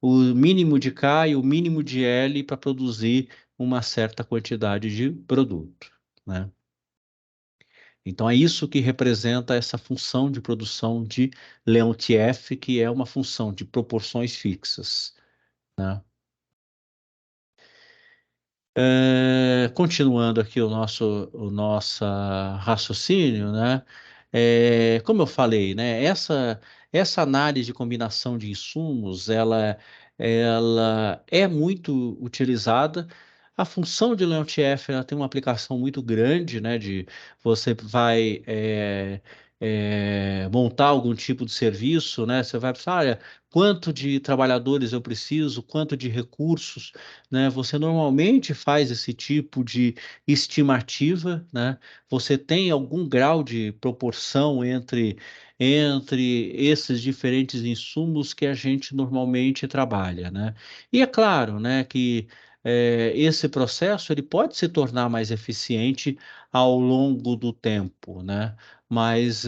o mínimo de K e o mínimo de L para produzir uma certa quantidade de produto, né? Então, é isso que representa essa função de produção de Leontief, que é uma função de proporções fixas, né? Continuando aqui o nosso raciocínio, né? Como eu falei, né? Essa análise de combinação de insumos, ela é muito utilizada. A função de Leontief, ela tem uma aplicação muito grande, né? De você vai montar algum tipo de serviço, né? Você vai pensar, olha, quanto de trabalhadores eu preciso, quanto de recursos, né? Você normalmente faz esse tipo de estimativa, né? Você tem algum grau de proporção entre esses diferentes insumos que a gente normalmente trabalha, né? E é claro, né, que esse processo ele pode se tornar mais eficiente ao longo do tempo, né? Mas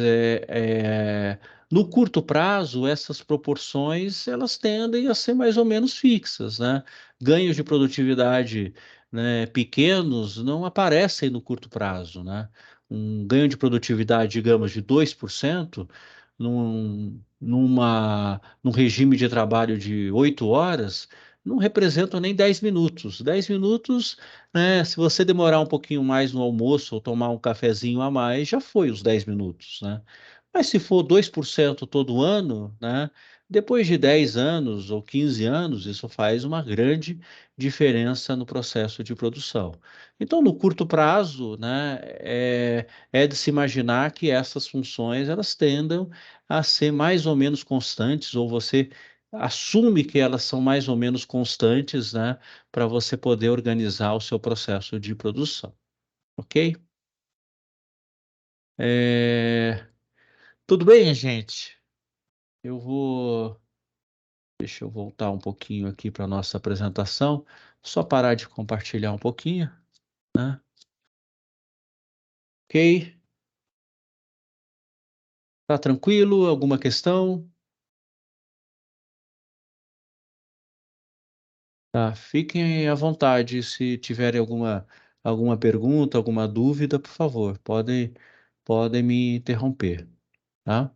no curto prazo, essas proporções elas tendem a ser mais ou menos fixas, né? Ganhos de produtividade, né, pequenos não aparecem no curto prazo, né? Um ganho de produtividade, digamos, de 2% num regime de trabalho de 8 horas não representam nem 10 minutos. 10 minutos, né, se você demorar um pouquinho mais no almoço ou tomar um cafezinho a mais, já foi os 10 minutos, né? Mas se for 2% todo ano, né? Depois de 10 anos ou 15 anos, isso faz uma grande diferença no processo de produção. Então, no curto prazo, né, é de se imaginar que essas funções elas tendam a ser mais ou menos constantes, ou você assume que elas são mais ou menos constantes, né, para você poder organizar o seu processo de produção, ok? É, Tudo bem, gente? Eu vou. Deixa eu voltar um pouquinho aqui para a nossa apresentação. Só parar de compartilhar um pouquinho, né? Ok? Tá tranquilo? Alguma questão? Tá, fiquem à vontade. Se tiverem alguma pergunta, alguma dúvida, por favor, podem me interromper, tá?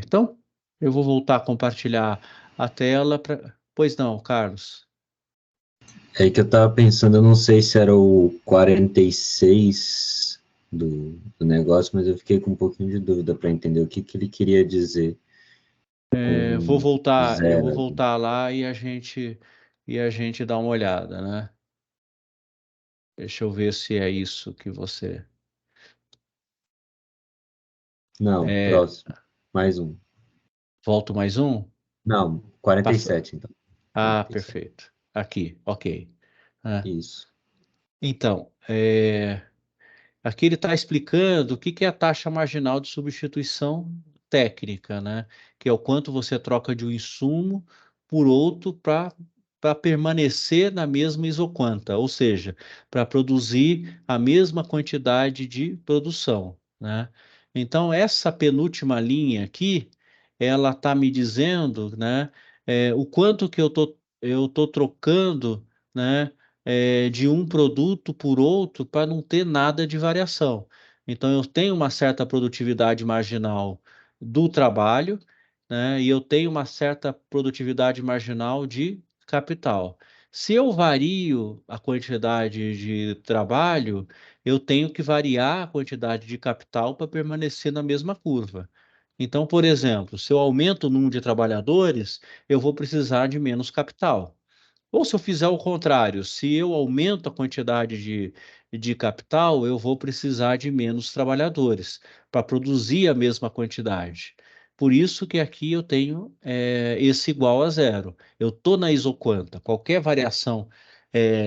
Então, eu vou voltar a compartilhar a tela para. Pois não, Carlos. É que eu tava pensando, eu não sei se era o 46 do negócio, mas eu fiquei com um pouquinho de dúvida para entender o que que ele queria dizer com Eu vou zero. voltar lá e a gente dá uma olhada, né? Deixa eu ver se é isso que você. Não, É, próximo. Mais um. volto mais um? Não, quarenta e Passa. sete então. Ah, 47. perfeito. Aqui, ok. Ah, Isso. então, aqui ele está explicando o que que é a taxa marginal de substituição técnica, né? Que é o quanto você troca de um insumo por outro para permanecer na mesma isoquanta, ou seja, para produzir a mesma quantidade de produção, né? Então, essa penúltima linha aqui, ela está me dizendo, né, o quanto que eu tô trocando, né? De um produto por outro para não ter nada de variação. Então, eu tenho uma certa produtividade marginal do trabalho, né, e eu tenho uma certa produtividade marginal de capital. Se eu vario a quantidade de trabalho, eu tenho que variar a quantidade de capital para permanecer na mesma curva. Então, por exemplo, se eu aumento o número de trabalhadores, eu vou precisar de menos capital. Ou se eu fizer o contrário, se eu aumento a quantidade de capital, eu vou precisar de menos trabalhadores para produzir a mesma quantidade. Por isso que aqui eu tenho esse igual a zero. Eu estou na isoquanta. Qualquer variação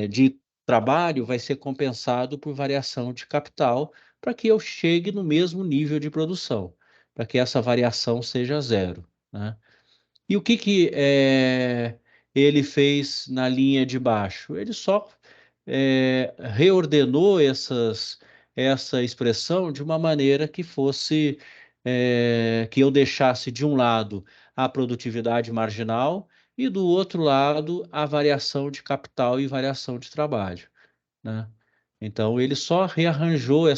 de trabalho vai ser compensado por variação de capital para que eu chegue no mesmo nível de produção, para que essa variação seja zero, né? E o que que ele fez na linha de baixo? Ele só reordenou essa expressão de uma maneira que fosse que eu deixasse de um lado a produtividade marginal e do outro lado a variação de capital e variação de trabalho, né? Então ele só rearranjou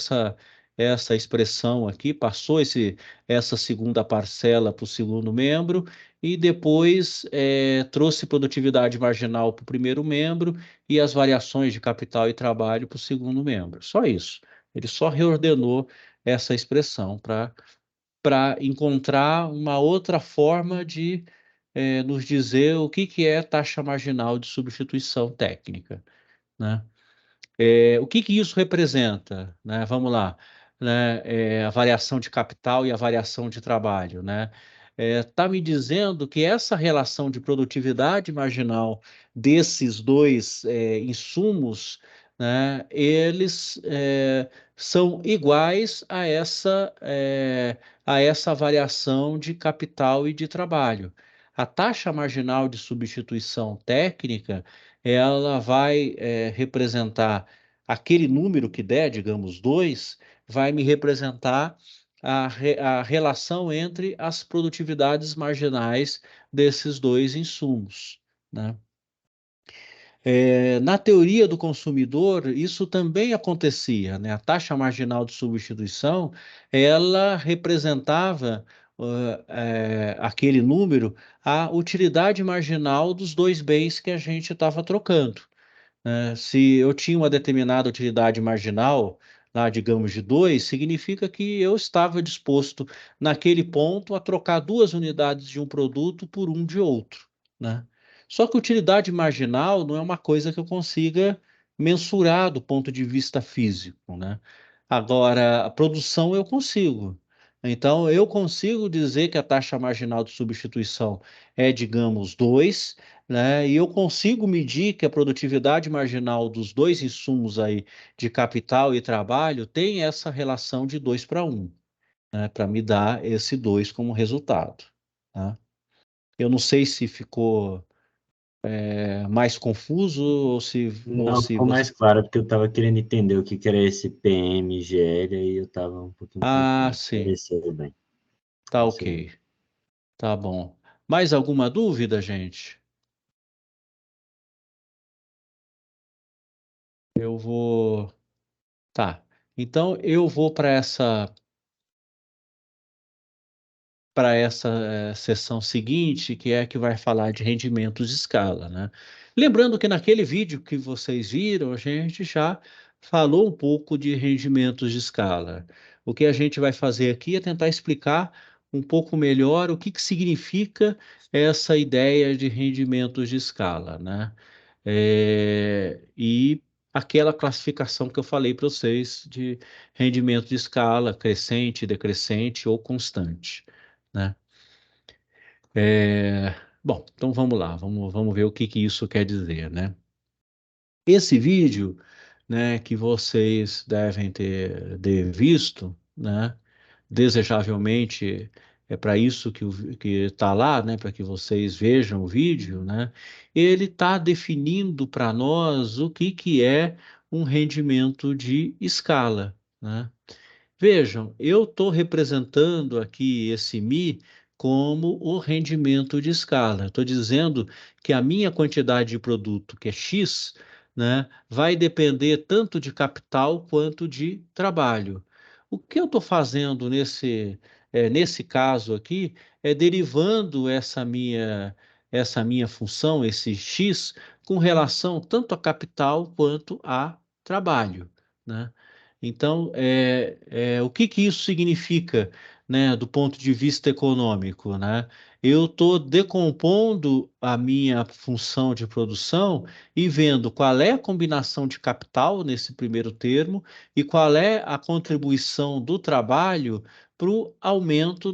essa expressão aqui, passou essa segunda parcela para o segundo membro e depois trouxe produtividade marginal para o primeiro membro e as variações de capital e trabalho para o segundo membro. Só isso. Ele só reordenou essa expressão para encontrar uma outra forma de nos dizer o que é taxa marginal de substituição técnica, né? O que isso representa, né? Vamos lá, né? A variação de capital e a variação de trabalho, né? Está me dizendo que essa relação de produtividade marginal desses dois insumos, né? Eles são iguais a essa variação de capital e de trabalho. A taxa marginal de substituição técnica ela vai representar aquele número que der, digamos, 2, vai me representar a relação entre as produtividades marginais desses dois insumos, né? Na teoria do consumidor, isso também acontecia, né? A taxa marginal de substituição, ela representava aquele número, a utilidade marginal dos dois bens que a gente estava trocando, né? Se eu tinha uma determinada utilidade marginal, lá, digamos, de 2, significa que eu estava disposto, naquele ponto, a trocar duas unidades de um produto por um de outro, né? Só que utilidade marginal não é uma coisa que eu consiga mensurar do ponto de vista físico, né? Agora, a produção eu consigo. Então, eu consigo dizer que a taxa marginal de substituição é, digamos, 2, né? E eu consigo medir que a produtividade marginal dos dois insumos aí, de capital e trabalho, tem essa relação de 2 para 1, né? Para me dar esse 2 como resultado, tá? Eu não sei se ficou mais confuso ou Não, se ficou você... mais claro, porque eu estava querendo entender o que que era esse PMGL, aí eu estava um pouquinho Ah, confuso. sim, Pareceu bem, tá pareceu bem. ok, tá bom. Mais alguma dúvida, gente? Eu vou... Tá, então eu vou para essa sessão seguinte, que é a que vai falar de rendimentos de escala, né? Lembrando que naquele vídeo que vocês viram, a gente já falou um pouco de rendimentos de escala. O que a gente vai fazer aqui é tentar explicar um pouco melhor o que significa essa ideia de rendimentos de escala, né? E aquela classificação que eu falei para vocês de rendimento de escala, crescente, decrescente ou constante, né? Bom, então vamos lá, vamos ver o que isso quer dizer, né? Esse vídeo, né, que vocês devem ter visto, né? Desejavelmente é para isso que está lá, né? Para que vocês vejam o vídeo, né? Ele está definindo para nós o que é um rendimento de escala, né? Vejam, eu estou representando aqui esse Mi como o rendimento de escala. Estou dizendo que a minha quantidade de produto, que é X, né, vai depender tanto de capital quanto de trabalho. O que eu estou fazendo nesse caso aqui é derivando essa minha função, esse X, com relação tanto a capital quanto a trabalho, né? Então, o que isso significa, né, do ponto de vista econômico, né? Eu estou decompondo a minha função de produção e vendo qual é a combinação de capital nesse primeiro termo e qual é a contribuição do trabalho para o aumento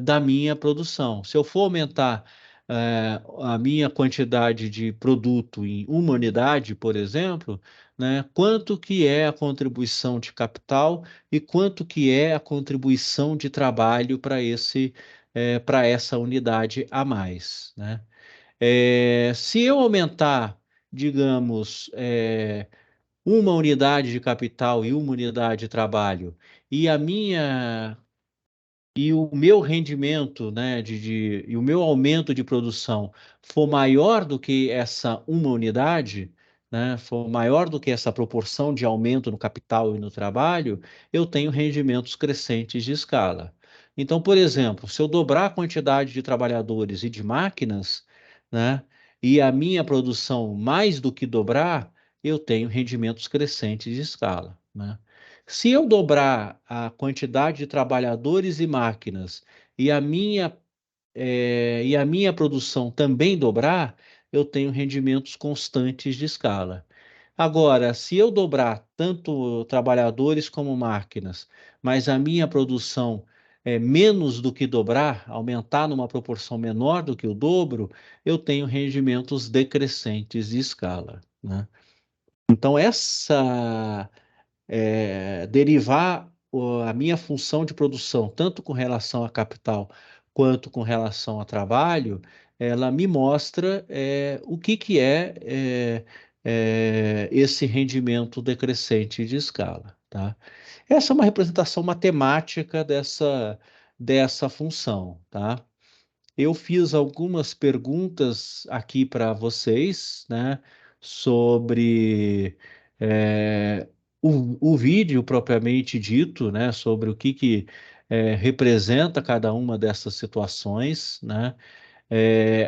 da minha produção. Se eu for aumentar a minha quantidade de produto em uma unidade, por exemplo, né? Quanto que é a contribuição de capital e quanto que é a contribuição de trabalho para essa unidade a mais, né? Se eu aumentar, digamos, uma unidade de capital e uma unidade de trabalho e a minha e o meu rendimento, né, e o meu aumento de produção for maior do que essa uma unidade, né, for maior do que essa proporção de aumento no capital e no trabalho, eu tenho rendimentos crescentes de escala. Então, por exemplo, se eu dobrar a quantidade de trabalhadores e de máquinas, né, e a minha produção mais do que dobrar, eu tenho rendimentos crescentes de escala, né? Se eu dobrar a quantidade de trabalhadores e máquinas e a minha produção também dobrar, eu tenho rendimentos constantes de escala. Agora, se eu dobrar tanto trabalhadores como máquinas, mas a minha produção é menos do que dobrar, aumentar numa proporção menor do que o dobro, eu tenho rendimentos decrescentes de escala, né? Então, derivar a minha função de produção, tanto com relação a capital quanto com relação a trabalho, ela me mostra o que que esse rendimento decrescente de escala, tá? Essa é uma representação matemática dessa função, tá? Eu fiz algumas perguntas aqui para vocês, né, sobre o vídeo propriamente dito, né, sobre o que que representa cada uma dessas situações, né?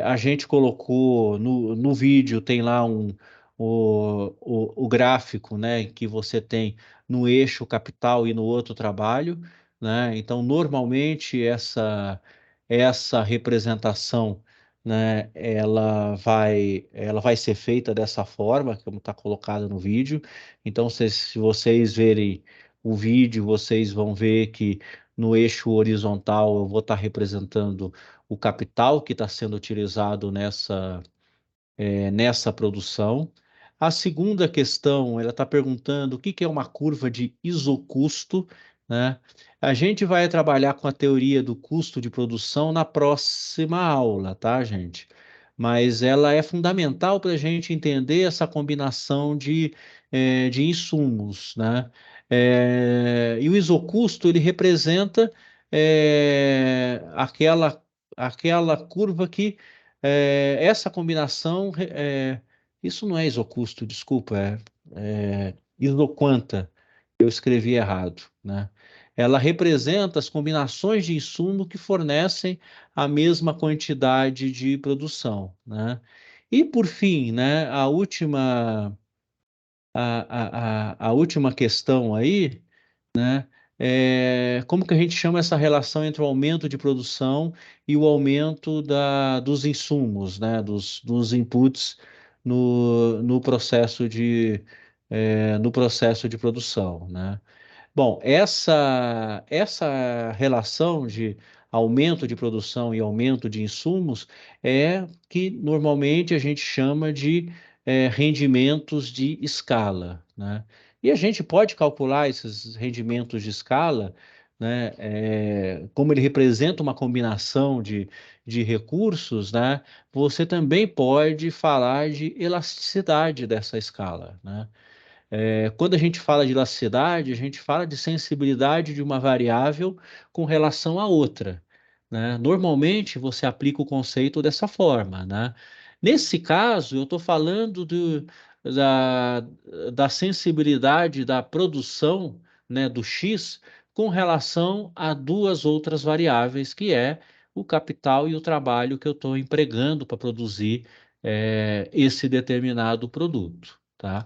A gente colocou no vídeo, tem lá o gráfico, né, que você tem no eixo capital e no outro trabalho, né? Então, normalmente, essa representação, né, ela vai ser feita dessa forma, como está colocado no vídeo. Então, se vocês verem o vídeo, vocês vão ver que no eixo horizontal eu vou estar representando o capital que está sendo utilizado nessa produção. A segunda questão, ela está perguntando o que que é uma curva de isocusto, né? A gente vai trabalhar com a teoria do custo de produção na próxima aula, tá, gente? Mas ela é fundamental para a gente entender essa combinação de insumos, né? E o isocusto, ele representa aquela curva que essa combinação, isso não é isocusto, desculpa, isoquanta, eu escrevi errado, né? Ela representa as combinações de insumo que fornecem a mesma quantidade de produção, né? E por fim, né, a última questão aí, né? Como que a gente chama essa relação entre o aumento de produção e o aumento dos insumos, né? Dos inputs no processo de produção, né? Bom, essa relação de aumento de produção e aumento de insumos é que normalmente a gente chama de rendimentos de escala, né? E a gente pode calcular esses rendimentos de escala, né? Como ele representa uma combinação de recursos, né? Você também pode falar de elasticidade dessa escala, né? Quando a gente fala de elasticidade, a gente fala de sensibilidade de uma variável com relação à outra, né? Normalmente você aplica o conceito dessa forma, né? Nesse caso, eu estou falando da, da sensibilidade da produção, né, do X com relação a duas outras variáveis, que é o capital e o trabalho que eu estou empregando para produzir esse determinado produto, tá?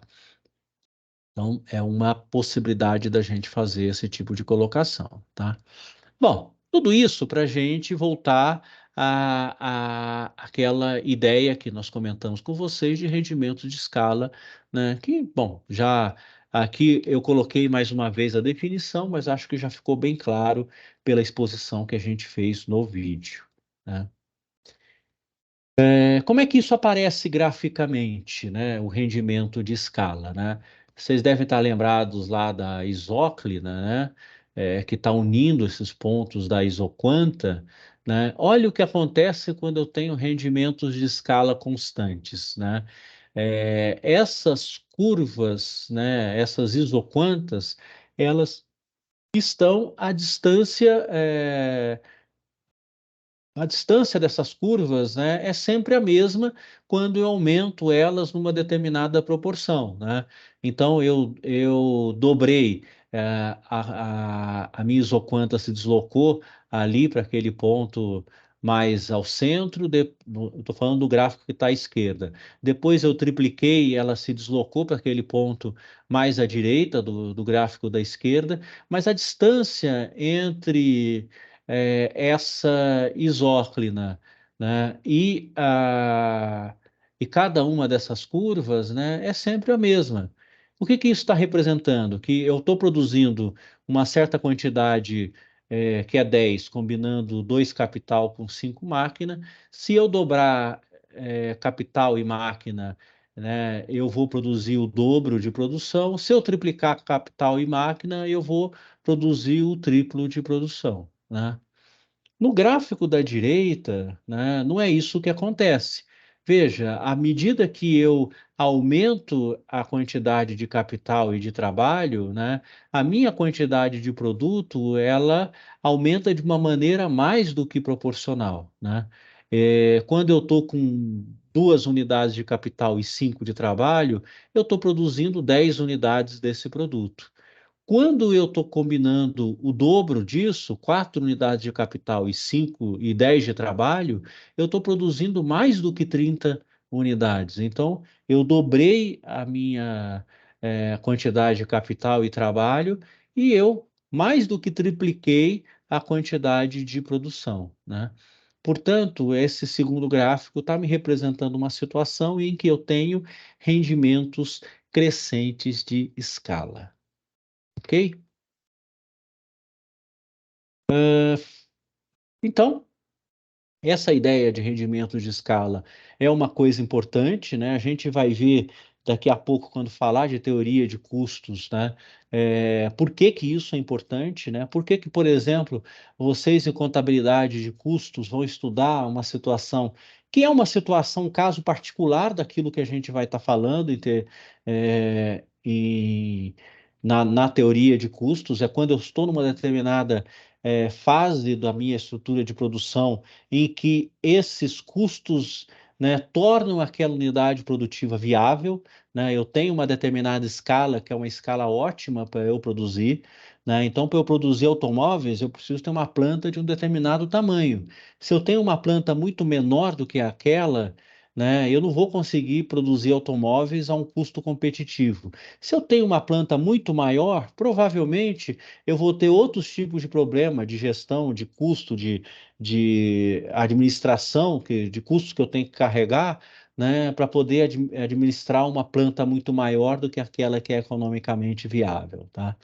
Então, é uma possibilidade da gente fazer esse tipo de colocação, tá? Bom, tudo isso para a gente voltar àquela ideia que nós comentamos com vocês de rendimento de escala, né? Que, bom, já aqui eu coloquei mais uma vez a definição, mas acho que já ficou bem claro pela exposição que a gente fez no vídeo, né? Como é que isso aparece graficamente, né? O rendimento de escala, né? Vocês devem estar lembrados lá da isóclina, né? Que está unindo esses pontos da isoquanta, né? Olha o que acontece quando eu tenho rendimentos de escala constantes, né? Essas curvas, né? Essas isoquantas, elas estão à distância A distância dessas curvas, né, é sempre a mesma quando eu aumento elas numa determinada proporção, né? Então, eu dobrei, a minha isoquanta se deslocou ali para aquele ponto mais ao centro, estou falando do gráfico que está à esquerda. Depois eu tripliquei, ela se deslocou para aquele ponto mais à direita do gráfico da esquerda, mas a distância entre essa isóclina, né, e cada uma dessas curvas, né, é sempre a mesma. O que que isso está representando? Que eu estou produzindo uma certa quantidade, que é 10, combinando 2 capital com 5 máquina. Se eu dobrar, capital e máquina, né, eu vou produzir o dobro de produção. Se eu triplicar capital e máquina, eu vou produzir o triplo de produção, né? No gráfico da direita, né, não é isso que acontece. Veja, à medida que eu aumento a quantidade de capital e de trabalho, né, a minha quantidade de produto, ela aumenta de uma maneira mais do que proporcional, né? Quando eu estou com 2 unidades de capital e 5 de trabalho, eu estou produzindo 10 unidades desse produto. Quando eu estou combinando o dobro disso, 4 unidades de capital e 5 e 10 de trabalho, eu estou produzindo mais do que 30 unidades. Então, eu dobrei a minha quantidade de capital e trabalho e eu mais do que tripliquei a quantidade de produção, né? Portanto, esse segundo gráfico está me representando uma situação em que eu tenho rendimentos crescentes de escala, ok? Então, essa ideia de rendimento de escala é uma coisa importante, né? A gente vai ver daqui a pouco, quando falar de teoria de custos, né? Por que que isso é importante, né? Por que que, por exemplo, vocês em contabilidade de custos vão estudar uma situação que é uma situação, um caso particular daquilo que a gente vai estar falando na teoria de custos, é quando eu estou numa determinada fase da minha estrutura de produção em que esses custos, né, tornam aquela unidade produtiva viável, né? Eu tenho uma determinada escala, que é uma escala ótima para eu produzir, né? Então, para eu produzir automóveis, eu preciso ter uma planta de um determinado tamanho. Se eu tenho uma planta muito menor do que aquela, né, eu não vou conseguir produzir automóveis a um custo competitivo. Se eu tenho uma planta muito maior, provavelmente eu vou ter outros tipos de problema de gestão, de custo, de administração, de custos que eu tenho que carregar, né, para poder administrar uma planta muito maior do que aquela que é economicamente viável, tá?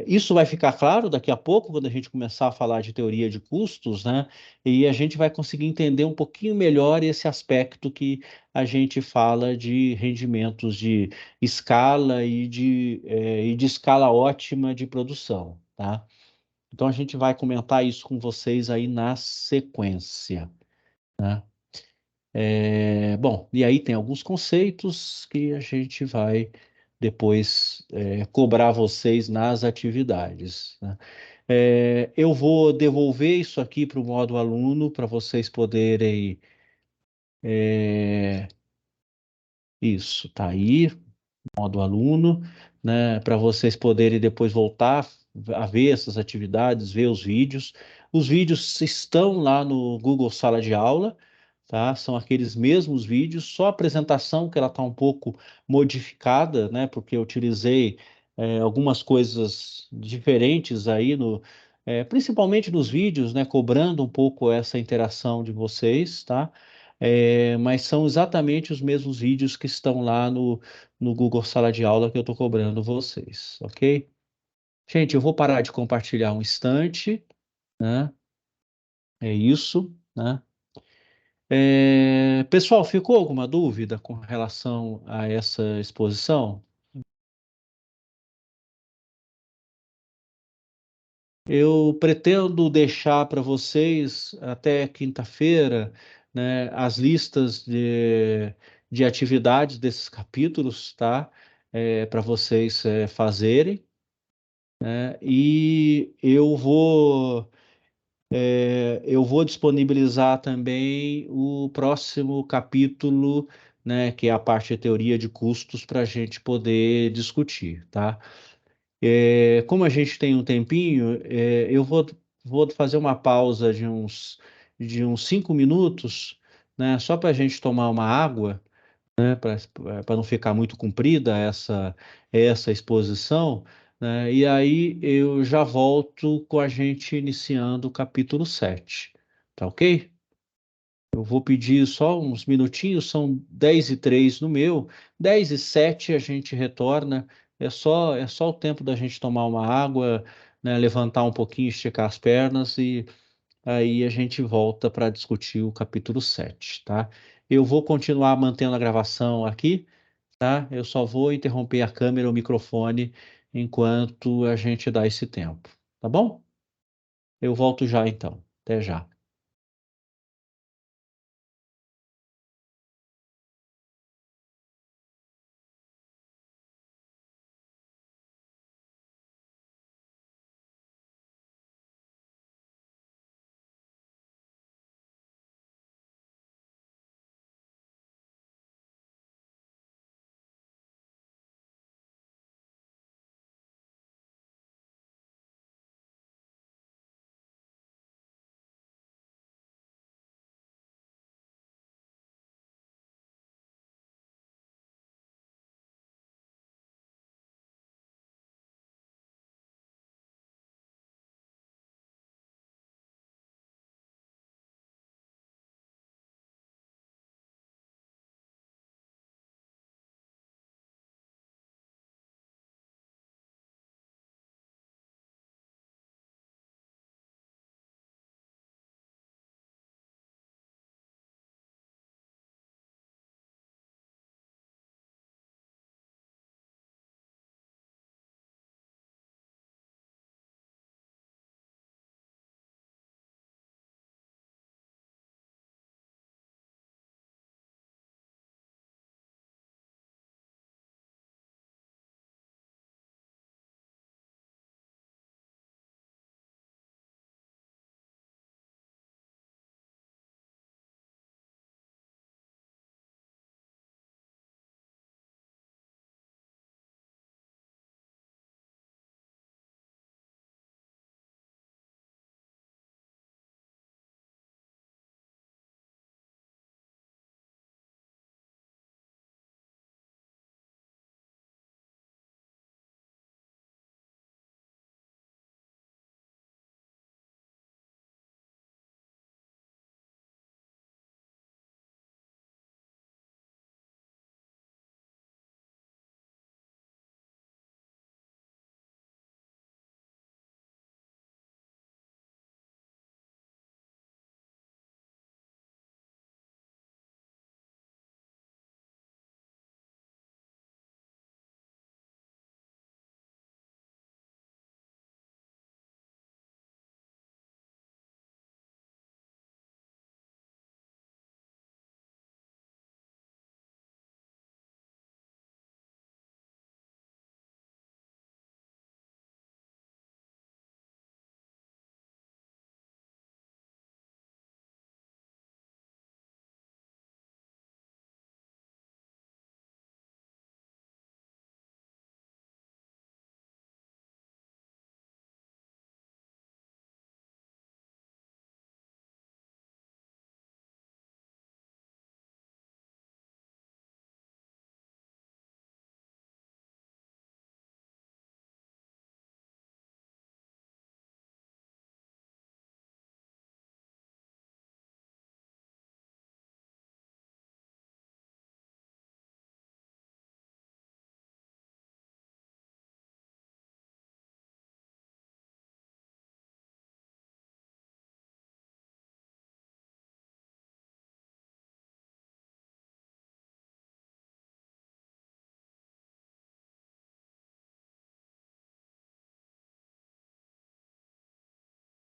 Isso vai ficar claro daqui a pouco, quando a gente começar a falar de teoria de custos, né? E a gente vai conseguir entender um pouquinho melhor esse aspecto que a gente fala de rendimentos de escala e de escala ótima de produção, tá? Então a gente vai comentar isso com vocês aí na sequência, né? Bom, e aí tem alguns conceitos que a gente vai depois cobrar vocês nas atividades, né? Eu vou devolver isso aqui para o modo aluno para vocês poderem. é, Isso, tá aí, modo aluno, né? Para vocês poderem depois voltar a ver essas atividades, ver os vídeos. Os vídeos estão lá no Google Sala de Aula, tá? São aqueles mesmos vídeos, só a apresentação que ela está um pouco modificada, né? Porque eu utilizei algumas coisas diferentes aí principalmente nos vídeos, né? Cobrando um pouco essa interação de vocês, tá? Mas são exatamente os mesmos vídeos que estão lá no Google Sala de Aula que eu estou cobrando vocês, ok? Gente, eu vou parar de compartilhar um instante, né? É isso, né? Pessoal, ficou alguma dúvida com relação a essa exposição? Eu pretendo deixar para vocês até quinta-feira, né, as listas de atividades desses capítulos, tá? Para vocês fazerem, né? E eu vou Eu vou disponibilizar também o próximo capítulo, né, que é a parte de teoria de custos, para a gente poder discutir, tá? Como a gente tem um tempinho, vou fazer uma pausa de uns 5 minutos, né, só para a gente tomar uma água, né, para não ficar muito comprida essa exposição, né, e aí eu já volto com a gente iniciando o capítulo 7, tá ok? Eu vou pedir só uns minutinhos, são 10:03 no meu, 10:07 a gente retorna, é só o tempo da gente tomar uma água, né, levantar um pouquinho, esticar as pernas e aí a gente volta para discutir o capítulo 7, tá? Eu vou continuar mantendo a gravação aqui, tá? Eu só vou interromper a câmera, o microfone, enquanto a gente dá esse tempo, tá bom? Eu volto já então. Até já.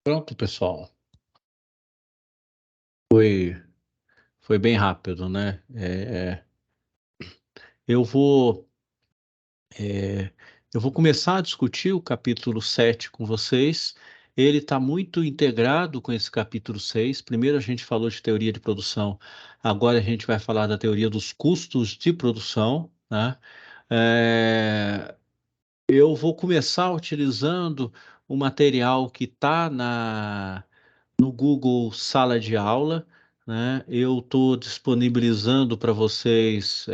Pronto, pessoal. Foi, foi bem rápido, né? Eu vou, é, eu vou começar a discutir o capítulo 7 com vocês. ele está muito integrado com esse capítulo 6. Primeiro a gente falou de teoria de produção, agora a gente vai falar da teoria dos custos de produção, né? É, eu vou começar utilizando o material que está no Google Sala de Aula, né? Eu estou disponibilizando para vocês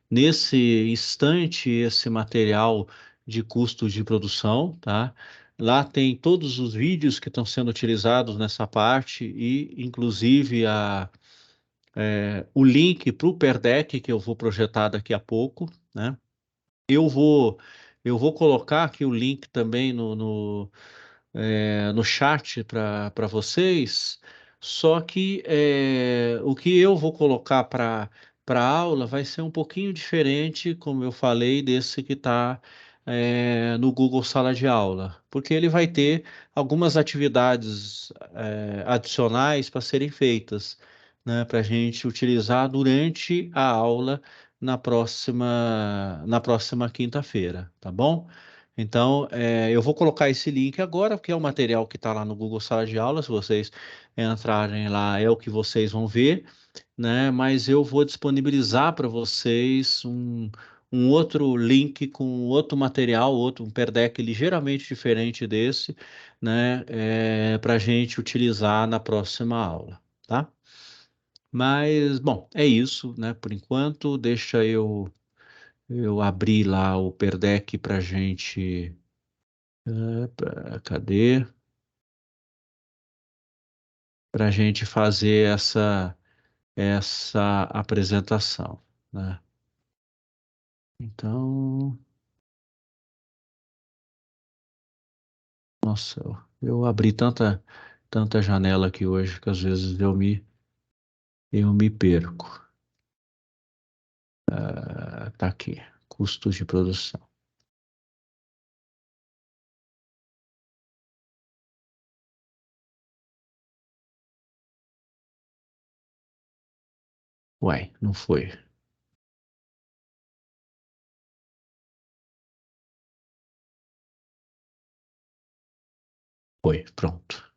nesse instante esse material de custos de produção, tá? Lá tem todos os vídeos que estão sendo utilizados nessa parte e, inclusive, o link para o Perdeck que eu vou projetar daqui a pouco, né? Eu vou, eu vou colocar aqui o link também no chat para vocês, só que o que eu vou colocar para aula vai ser um pouquinho diferente, como eu falei, desse que está no Google Sala de Aula, porque ele vai ter algumas atividades adicionais para serem feitas, né, para a gente utilizar durante a aula na próxima quinta-feira, tá bom? Então, eu vou colocar esse link agora, porque é o material que está lá no Google Sala de Aula. Se vocês entrarem lá, é o que vocês vão ver, né? Mas eu vou disponibilizar para vocês um outro link com outro material, um Perdeck ligeiramente diferente desse, né? Para a gente utilizar na próxima aula, tá? Mas, bom, é isso, né? Por enquanto, deixa eu abrir lá o Perdeck para gente. Cadê? Para a gente fazer essa apresentação, né? Então, nossa, eu abri tanta janela aqui hoje que às vezes eu me perco. Tá aqui, custos de produção. Uai, não foi. Foi, pronto.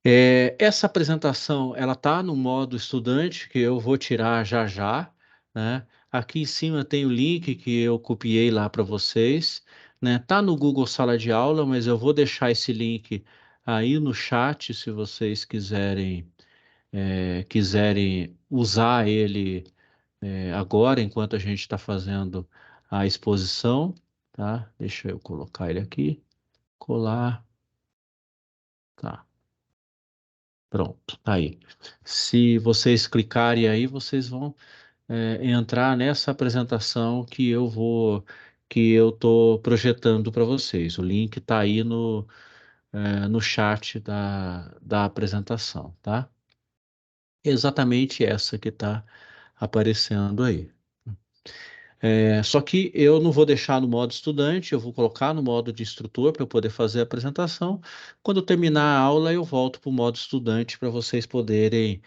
Essa apresentação, ela tá no modo estudante, que eu vou tirar já já, né? Aqui em cima tem o link que eu copiei lá para vocês, né? Tá no Google Sala de Aula, mas eu vou deixar esse link aí no chat, se vocês quiserem usar ele agora, enquanto a gente está fazendo a exposição, tá? Deixa eu colocar ele aqui, colar, tá? Pronto, tá aí. Se vocês clicarem aí, vocês vão entrar nessa apresentação que eu estou projetando para vocês. O link está aí no chat da apresentação, tá? Exatamente essa que está aparecendo aí. Só que eu não vou deixar no modo estudante, eu vou colocar no modo de instrutor para eu poder fazer a apresentação. Quando eu terminar a aula, eu volto para o modo estudante para vocês poderem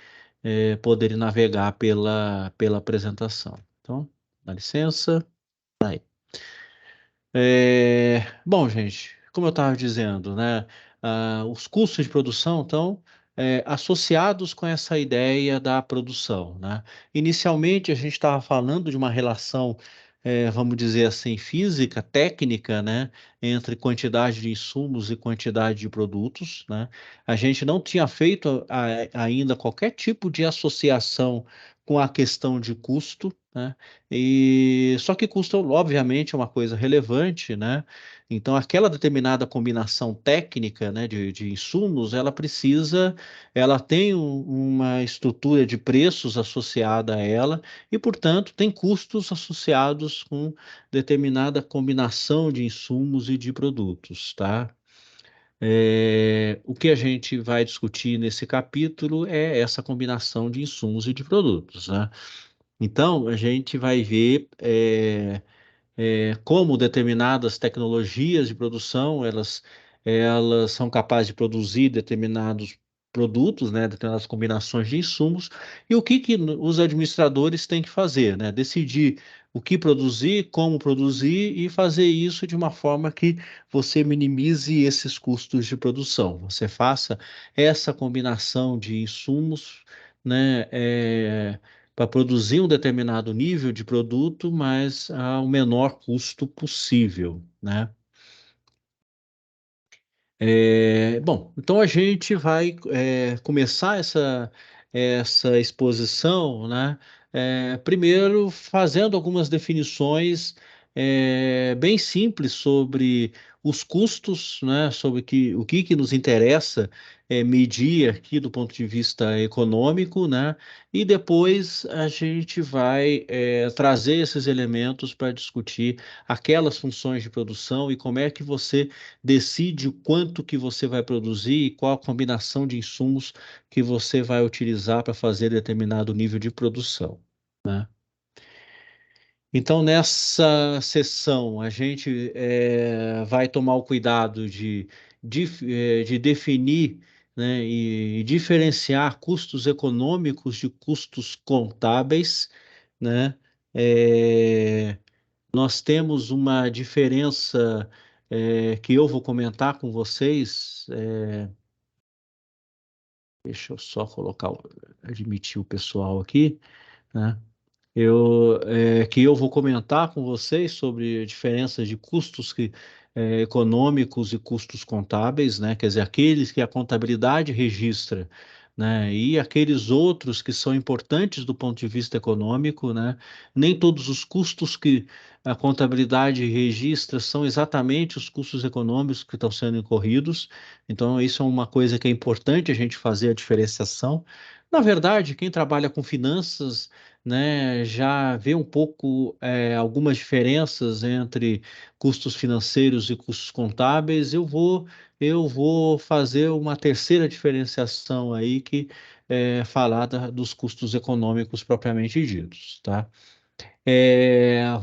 navegar pela apresentação. Então, dá licença. Tá aí. Bom, gente, como eu estava dizendo, né, os custos de produção estão associados com essa ideia da produção, né? Inicialmente, a gente estava falando de uma relação, vamos dizer assim, física, técnica, né, entre quantidade de insumos e quantidade de produtos, né? A gente não tinha feito ainda qualquer tipo de associação com a questão de custo, né? E só que custo, obviamente, é uma coisa relevante, né? Então, aquela determinada combinação técnica, né, de insumos, ela tem uma estrutura de preços associada a ela e, portanto, tem custos associados com determinada combinação de insumos e de produtos, tá? O que a gente vai discutir nesse capítulo é essa combinação de insumos e de produtos, né? Então, a gente vai ver como determinadas tecnologias de produção, elas são capazes de produzir determinados produtos, né, determinadas combinações de insumos, e o que os administradores têm que fazer, né? Decidir o que produzir, como produzir e fazer isso de uma forma que você minimize esses custos de produção. Você faça essa combinação de insumos, né, para produzir um determinado nível de produto, mas ao menor custo possível, né? Bom, então a gente vai começar essa exposição, né? Primeiro fazendo algumas definições bem simples sobre os custos, né? Sobre o que nos interessa medir aqui do ponto de vista econômico, né? E depois a gente vai trazer esses elementos para discutir aquelas funções de produção e como é que você decide o quanto que você vai produzir e qual a combinação de insumos que você vai utilizar para fazer determinado nível de produção, né? Então, nessa sessão, a gente vai tomar o cuidado de definir, né, e diferenciar custos econômicos de custos contábeis, né? É, Nós temos uma diferença que eu vou comentar com vocês. Deixa eu só admitir o pessoal aqui, né? Que eu vou comentar com vocês sobre diferenças de custos econômicos e custos contábeis, né? Quer dizer, aqueles que a contabilidade registra, né? E aqueles outros que são importantes do ponto de vista econômico, né? Nem todos os custos que a contabilidade registra são exatamente os custos econômicos que estão sendo incorridos. Então, isso é uma coisa que é importante a gente fazer a diferenciação. Na verdade, quem trabalha com finanças, né, já vê um pouco algumas diferenças entre custos financeiros e custos contábeis. Eu vou fazer uma terceira diferenciação aí que falar dos custos econômicos propriamente ditos, tá?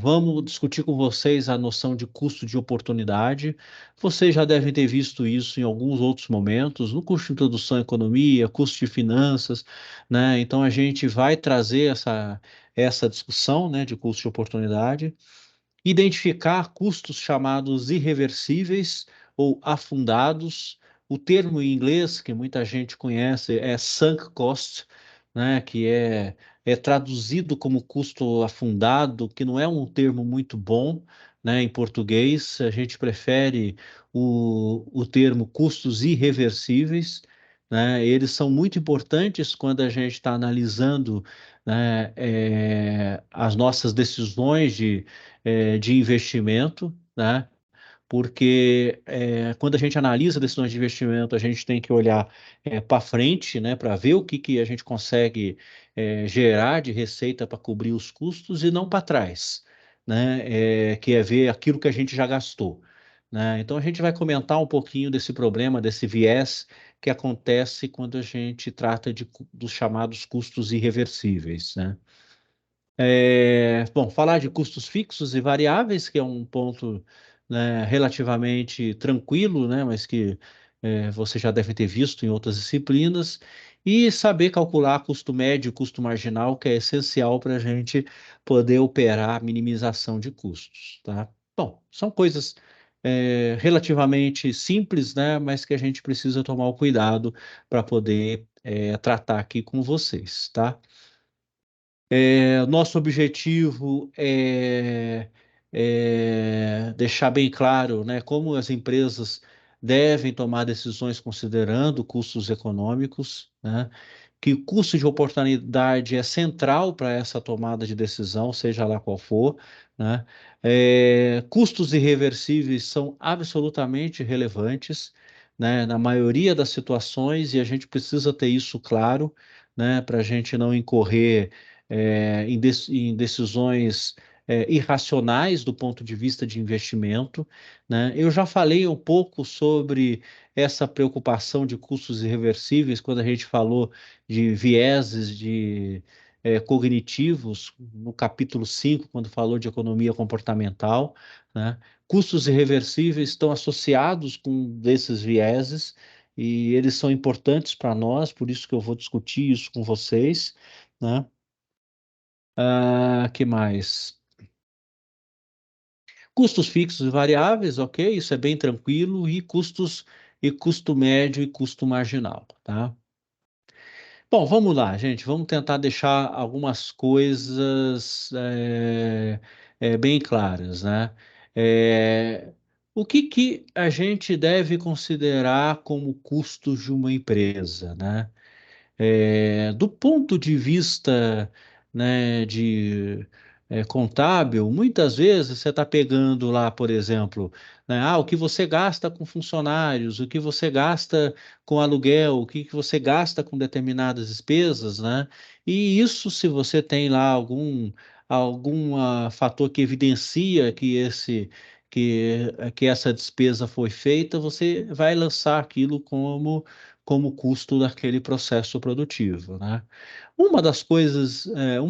Vamos discutir com vocês a noção de custo de oportunidade. Vocês já devem ter visto isso em alguns outros momentos, no curso de introdução à economia, curso de finanças, né? Então a gente vai trazer essa discussão, né, de custo de oportunidade, identificar custos chamados irreversíveis ou afundados. O termo em inglês que muita gente conhece é sunk cost, né, que é traduzido como custo afundado, que não é um termo muito bom, né, em português. A gente prefere o termo custos irreversíveis. Né, eles são muito importantes quando a gente está analisando, né, as nossas decisões de investimento, né? Porque quando a gente analisa decisões de investimento, a gente tem que olhar para frente, né? Para ver o que a gente consegue gerar de receita para cobrir os custos e não para trás, né? Que é ver aquilo que a gente já gastou. Né? Então a gente vai comentar um pouquinho desse problema, desse viés que acontece quando a gente trata dos chamados custos irreversíveis, né? Bom, falar de custos fixos e variáveis, que é um ponto, né, relativamente tranquilo, né, mas que você já deve ter visto em outras disciplinas, e saber calcular custo médio e custo marginal, que é essencial para a gente poder operar a minimização de custos, tá? Bom, são coisas relativamente simples, né, mas que a gente precisa tomar o cuidado para poder tratar aqui com vocês, tá? Nosso objetivo é deixar bem claro, né, como as empresas devem tomar decisões considerando custos econômicos, né, que o custo de oportunidade é central para essa tomada de decisão, seja lá qual for, né. Custos irreversíveis são absolutamente relevantes, né, na maioria das situações, e a gente precisa ter isso claro, né, para a gente não incorrer em decisões irracionais do ponto de vista de investimento, né? Eu já falei um pouco sobre essa preocupação de custos irreversíveis quando a gente falou de vieses cognitivos, no capítulo 5 quando falou de economia comportamental, né? Custos irreversíveis estão associados com desses vieses e eles são importantes para nós, por isso que eu vou discutir isso com vocês, né? Que mais? Custos fixos e variáveis, ok, isso é bem tranquilo, e custo médio e custo marginal, tá? Bom, vamos lá, gente. Vamos tentar deixar algumas coisas bem claras, né? É, o que que a gente deve considerar como custos de uma empresa, né? Do ponto de vista, né, contábil, muitas vezes você está pegando lá, por exemplo, né, o que você gasta com funcionários, o que você gasta com aluguel, o que você gasta com determinadas despesas, né? E isso, se você tem lá algum fator que evidencia que essa despesa foi feita, você vai lançar aquilo como custo daquele processo produtivo, né? Uma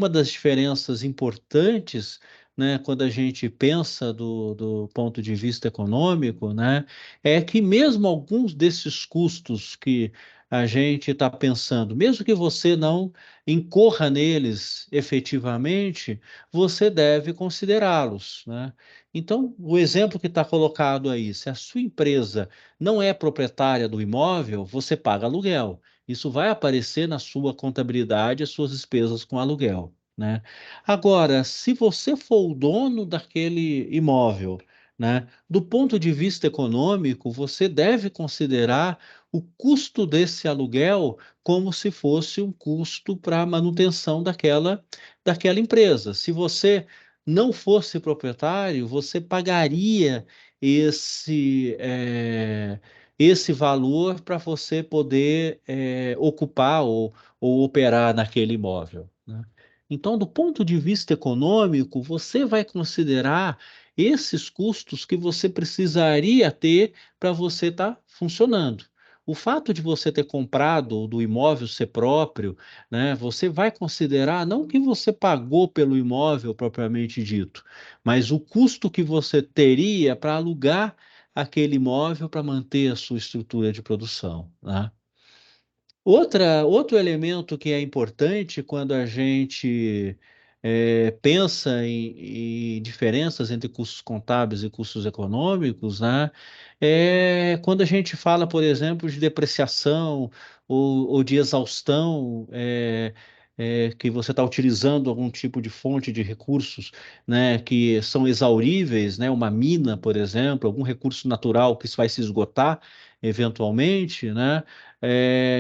das diferenças importantes, né, quando a gente pensa do ponto de vista econômico, né, é que mesmo alguns desses custos que a gente está pensando, mesmo que você não incorra neles efetivamente, você deve considerá-los, né? Então, o exemplo que está colocado aí, se a sua empresa não é proprietária do imóvel, você paga aluguel. Isso vai aparecer na sua contabilidade, as suas despesas com aluguel, né? Agora, se você for o dono daquele imóvel, né, do ponto de vista econômico, você deve considerar o custo desse aluguel como se fosse um custo para a manutenção daquela empresa. Se você não fosse proprietário, você pagaria esse, eh, esse valor para você poder ocupar ou operar naquele imóvel, né? Então, do ponto de vista econômico, você vai considerar esses custos que você precisaria ter para você estar funcionando. O fato de você ter comprado do imóvel ser próprio, né, você vai considerar não o que você pagou pelo imóvel propriamente dito, mas o custo que você teria para alugar aquele imóvel para manter a sua estrutura de produção, né? Outro elemento que é importante quando a gente pensa em diferenças entre custos contábeis e custos econômicos, né? É quando a gente fala, por exemplo, de depreciação ou de exaustão, que você está utilizando algum tipo de fonte de recursos, né, que são exauríveis, né? Uma mina, por exemplo, algum recurso natural que vai se esgotar eventualmente, né?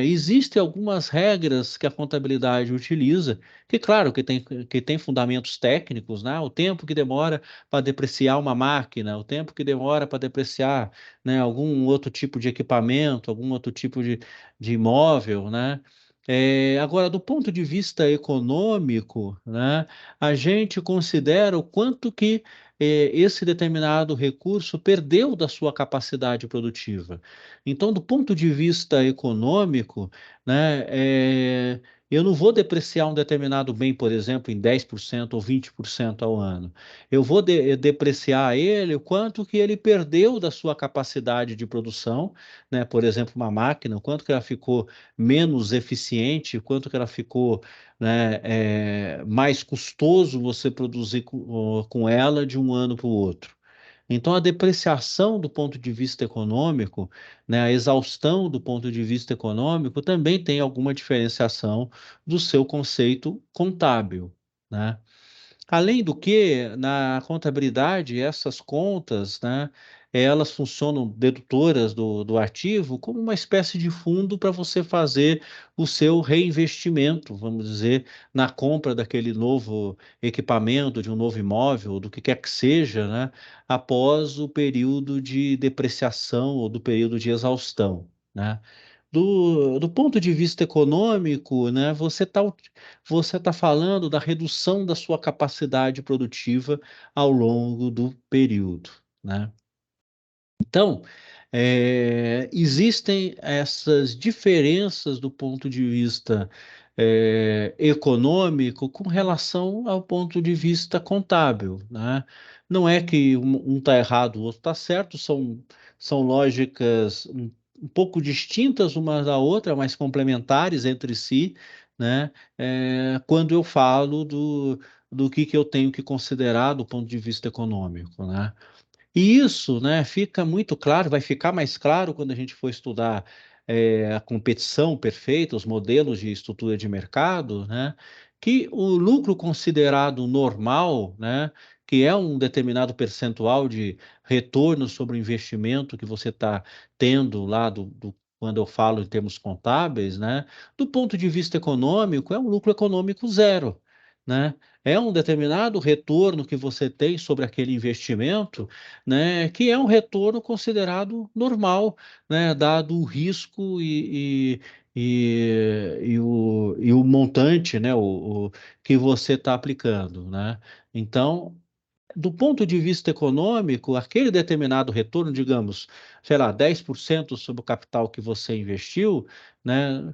Existem algumas regras que a contabilidade utiliza, que claro que tem fundamentos técnicos, né? O tempo que demora para depreciar uma máquina, o tempo que demora para depreciar, né, algum outro tipo de equipamento, algum outro tipo de imóvel, né? Agora, do ponto de vista econômico, né, a gente considera o quanto que esse determinado recurso perdeu da sua capacidade produtiva. Então, do ponto de vista econômico, né, eu não vou depreciar um determinado bem, por exemplo, em 10% ou 20% ao ano. Eu vou depreciar ele o quanto que ele perdeu da sua capacidade de produção, né? Por exemplo, uma máquina, o quanto que ela ficou menos eficiente, o quanto que ela ficou, né, mais custoso você produzir com ela de um ano para o outro. Então, a depreciação do ponto de vista econômico, né, a exaustão do ponto de vista econômico também tem alguma diferenciação do seu conceito contábil, né? Além do que, na contabilidade, essas contas, né, elas funcionam dedutoras do ativo como uma espécie de fundo para você fazer o seu reinvestimento, vamos dizer, na compra daquele novo equipamento, de um novo imóvel, do que quer que seja, né, após o período de depreciação ou do período de exaustão, né? Do ponto de vista econômico, né, você tá falando da redução da sua capacidade produtiva ao longo do período, né? Então, existem essas diferenças do ponto de vista econômico com relação ao ponto de vista contábil, né? Não é que um está errado, o outro está certo, são lógicas um pouco distintas uma da outra, mas complementares entre si, né? Quando eu falo do que eu tenho que considerar do ponto de vista econômico, né? E isso, né, fica muito claro, vai ficar mais claro quando a gente for estudar a competição perfeita, os modelos de estrutura de mercado, né, que o lucro considerado normal, né, que é um determinado percentual de retorno sobre o investimento que você está tendo lá quando eu falo em termos contábeis, né, do ponto de vista econômico, é um lucro econômico zero, né? É um determinado retorno que você tem sobre aquele investimento, né, que é um retorno considerado normal, né, dado o risco e o montante, né, que você está aplicando, né? Então, do ponto de vista econômico, aquele determinado retorno, digamos, sei lá, 10% sobre o capital que você investiu, né?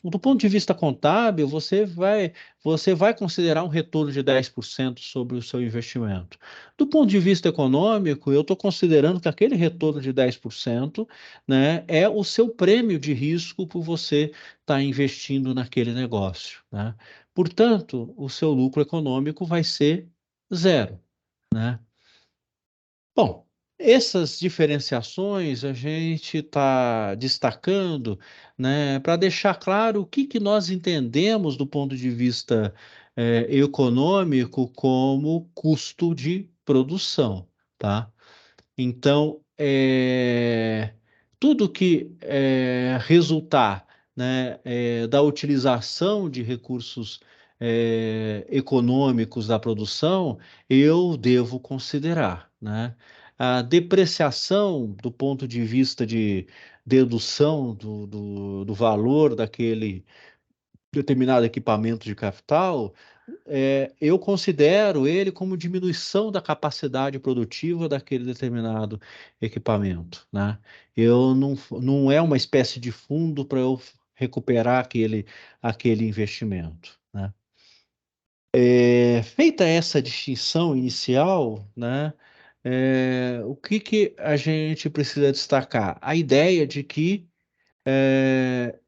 Do ponto de vista contábil, você vai considerar um retorno de 10% sobre o seu investimento. Do ponto de vista econômico, eu estou considerando que aquele retorno de 10%, né, é o seu prêmio de risco por você estar investindo naquele negócio, né? Portanto, o seu lucro econômico vai ser zero, né? Bom, essas diferenciações a gente está destacando, né, para deixar claro o que nós entendemos do ponto de vista econômico como custo de produção, tá? Então, tudo que resultar, né, da utilização de recursos econômicos da produção, eu devo considerar, né? A depreciação do ponto de vista de dedução do valor daquele determinado equipamento de capital, eu considero ele como diminuição da capacidade produtiva daquele determinado equipamento, né? Não é uma espécie de fundo para eu recuperar aquele investimento, né? Feita essa distinção inicial, né? O que a gente precisa destacar? A ideia de que é,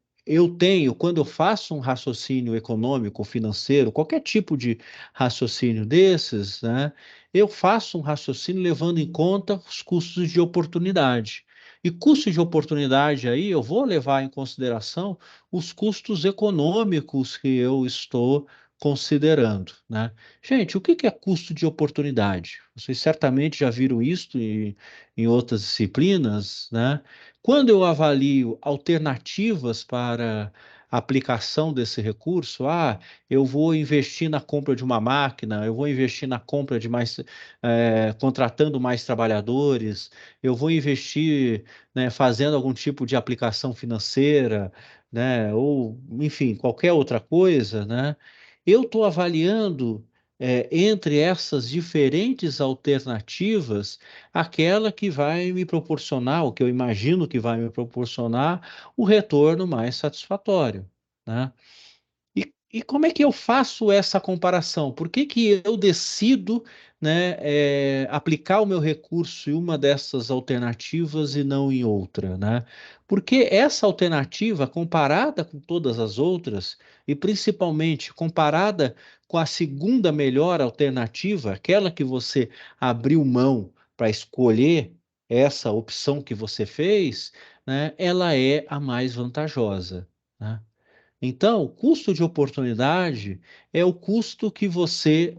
quando eu faço um raciocínio econômico, financeiro, qualquer tipo de raciocínio desses, né, eu faço um raciocínio levando em conta os custos de oportunidade. E custos de oportunidade aí, eu vou levar em consideração os custos econômicos que eu estou considerando, né? Gente, o que é custo de oportunidade? Vocês certamente já viram isso em outras disciplinas, né? Quando eu avalio alternativas para a aplicação desse recurso, eu vou investir na compra de uma máquina, eu vou investir na compra de mais, contratando mais trabalhadores, eu vou investir, né, fazendo algum tipo de aplicação financeira, né, ou, enfim, qualquer outra coisa, né? Eu estou avaliando, entre essas diferentes alternativas, aquela que vai me proporcionar, o que eu imagino que vai me proporcionar, o retorno mais satisfatório, né? E como é que eu faço essa comparação? Por que que eu decido, né, aplicar o meu recurso em uma dessas alternativas e não em outra, né? Porque essa alternativa, comparada com todas as outras, e principalmente comparada com a segunda melhor alternativa, aquela que você abriu mão para escolher essa opção que você fez, né, ela é a mais vantajosa, né? Então, o custo de oportunidade é o custo que você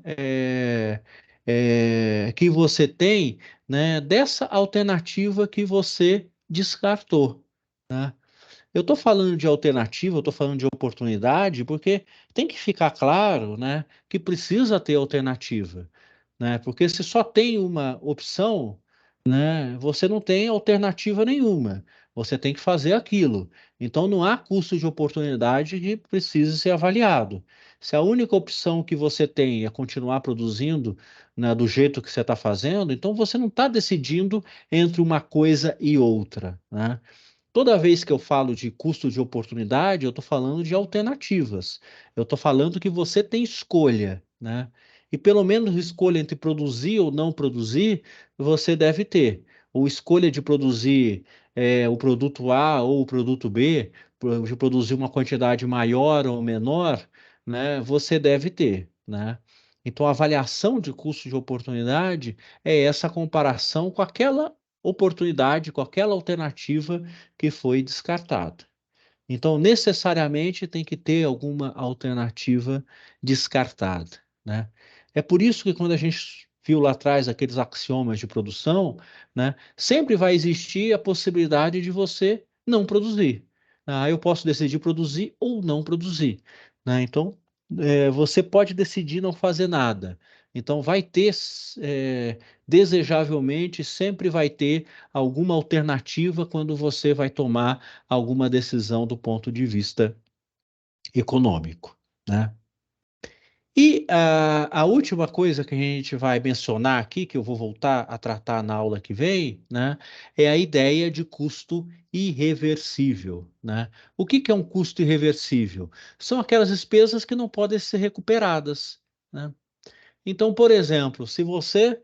tem, né, dessa alternativa que você descartou, né? Eu estou falando de alternativa, eu estou falando de oportunidade, porque tem que ficar claro, né, que precisa ter alternativa, né? Porque se só tem uma opção, né, você não tem alternativa nenhuma. Você tem que fazer aquilo. Então não há custo de oportunidade que precise ser avaliado. Se a única opção que você tem é continuar produzindo, né, do jeito que você está fazendo, então você não está decidindo entre uma coisa e outra, né? Toda vez que eu falo de custo de oportunidade, eu estou falando de alternativas. Eu estou falando que você tem escolha, né? E pelo menos escolha entre produzir ou não produzir, você deve ter. Ou escolha de produzir o produto A ou o produto B, de produzir uma quantidade maior ou menor, né? Você deve ter, né? Então, a avaliação de custo de oportunidade é essa comparação com aquela oportunidade, com aquela alternativa que foi descartada. Então, necessariamente tem que ter alguma alternativa descartada, né? É por isso que quando a gente viu lá atrás aqueles axiomas de produção, né, sempre vai existir a possibilidade de você não produzir. Ah, eu posso decidir produzir ou não produzir, né? Então, você pode decidir não fazer nada. Então, vai ter, desejavelmente, sempre vai ter alguma alternativa quando você vai tomar alguma decisão do ponto de vista econômico, né? E a última coisa que a gente vai mencionar aqui, que eu vou voltar a tratar na aula que vem, né, é a ideia de custo irreversível, né? O que que é um custo irreversível? São aquelas despesas que não podem ser recuperadas, né? Então, por exemplo, se você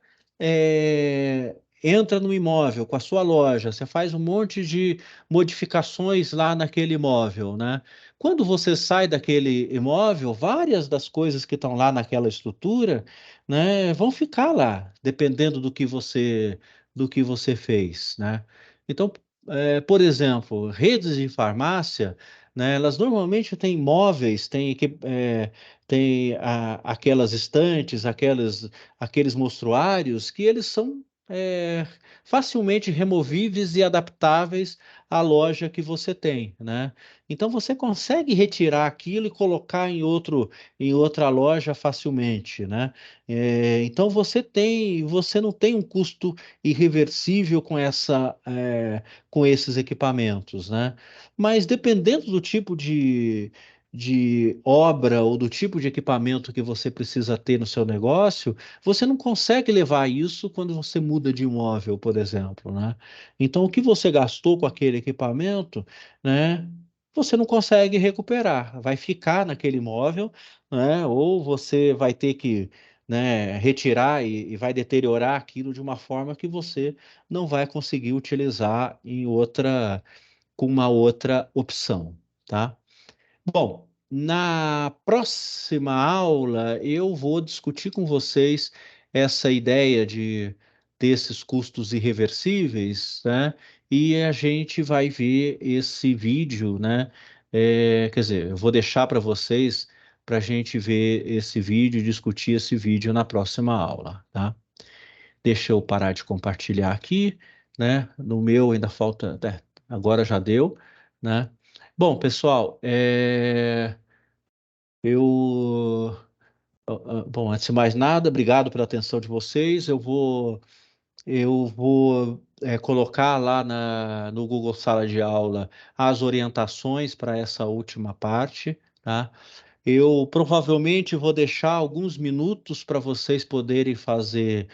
entra no imóvel com a sua loja, você faz um monte de modificações lá naquele imóvel, né? Quando você sai daquele imóvel, várias das coisas que estão lá naquela estrutura, né, vão ficar lá, dependendo do que você fez, né? Então, por exemplo, redes de farmácia, né, elas normalmente têm móveis, tem aquelas estantes, aqueles mostruários que eles são facilmente removíveis e adaptáveis à loja que você tem, né? Então você consegue retirar aquilo e colocar em outra loja facilmente, né? Então você não tem um custo irreversível com esses equipamentos, né? Mas dependendo do tipo de obra ou do tipo de equipamento que você precisa ter no seu negócio, você não consegue levar isso quando você muda de imóvel, por exemplo, né? Então, o que você gastou com aquele equipamento, né? Você não consegue recuperar, vai ficar naquele imóvel, né? Ou você vai ter que, né, retirar e vai deteriorar aquilo de uma forma que você não vai conseguir utilizar com uma outra opção, tá? Bom, na próxima aula eu vou discutir com vocês essa ideia desses custos irreversíveis, né? E a gente vai ver esse vídeo, né? Quer dizer, eu vou deixar para vocês para a gente ver esse vídeo e discutir esse vídeo na próxima aula, tá? Deixa eu parar de compartilhar aqui, né? No meu ainda falta, agora já deu, né? Bom, pessoal, eu, bom, antes de mais nada, obrigado pela atenção de vocês. Eu vou colocar lá no Google Sala de Aula as orientações para essa última parte, tá? Eu provavelmente vou deixar alguns minutos para vocês poderem fazer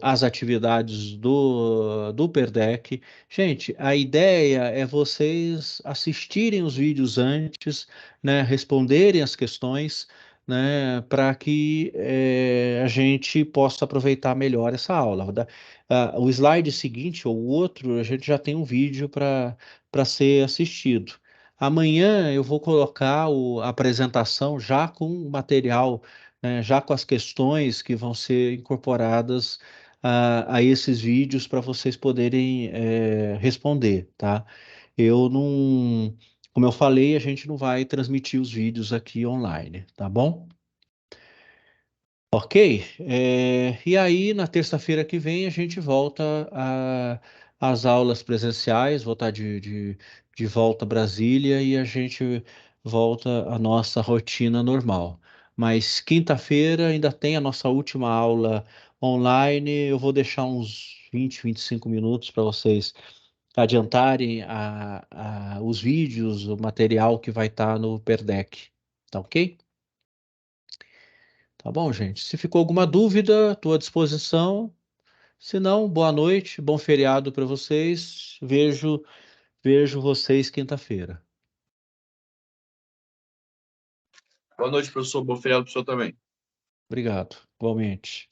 as atividades do Perdeck. Gente, a ideia é vocês assistirem os vídeos antes, né, responderem as questões, né, para que a gente possa aproveitar melhor essa aula. O slide seguinte ou o outro, a gente já tem um vídeo para ser assistido. Amanhã eu vou colocar a apresentação já com o material, né, já com as questões que vão ser incorporadas a esses vídeos para vocês poderem responder, tá? Eu não, como eu falei, a gente não vai transmitir os vídeos aqui online, tá bom? Ok? E aí, na terça-feira que vem, a gente volta às aulas presenciais, vou estar de volta a Brasília e a gente volta à nossa rotina normal. Mas quinta-feira ainda tem a nossa última aula online. Eu vou deixar uns 25 minutos para vocês adiantarem os vídeos, o material que vai estar no Perdeck. Tá ok? Tá bom, gente? Se ficou alguma dúvida, estou à disposição. Se não, boa noite, bom feriado para vocês. Vejo vocês quinta-feira. Boa noite, professor. Bom feriado para o senhor também. Obrigado, igualmente.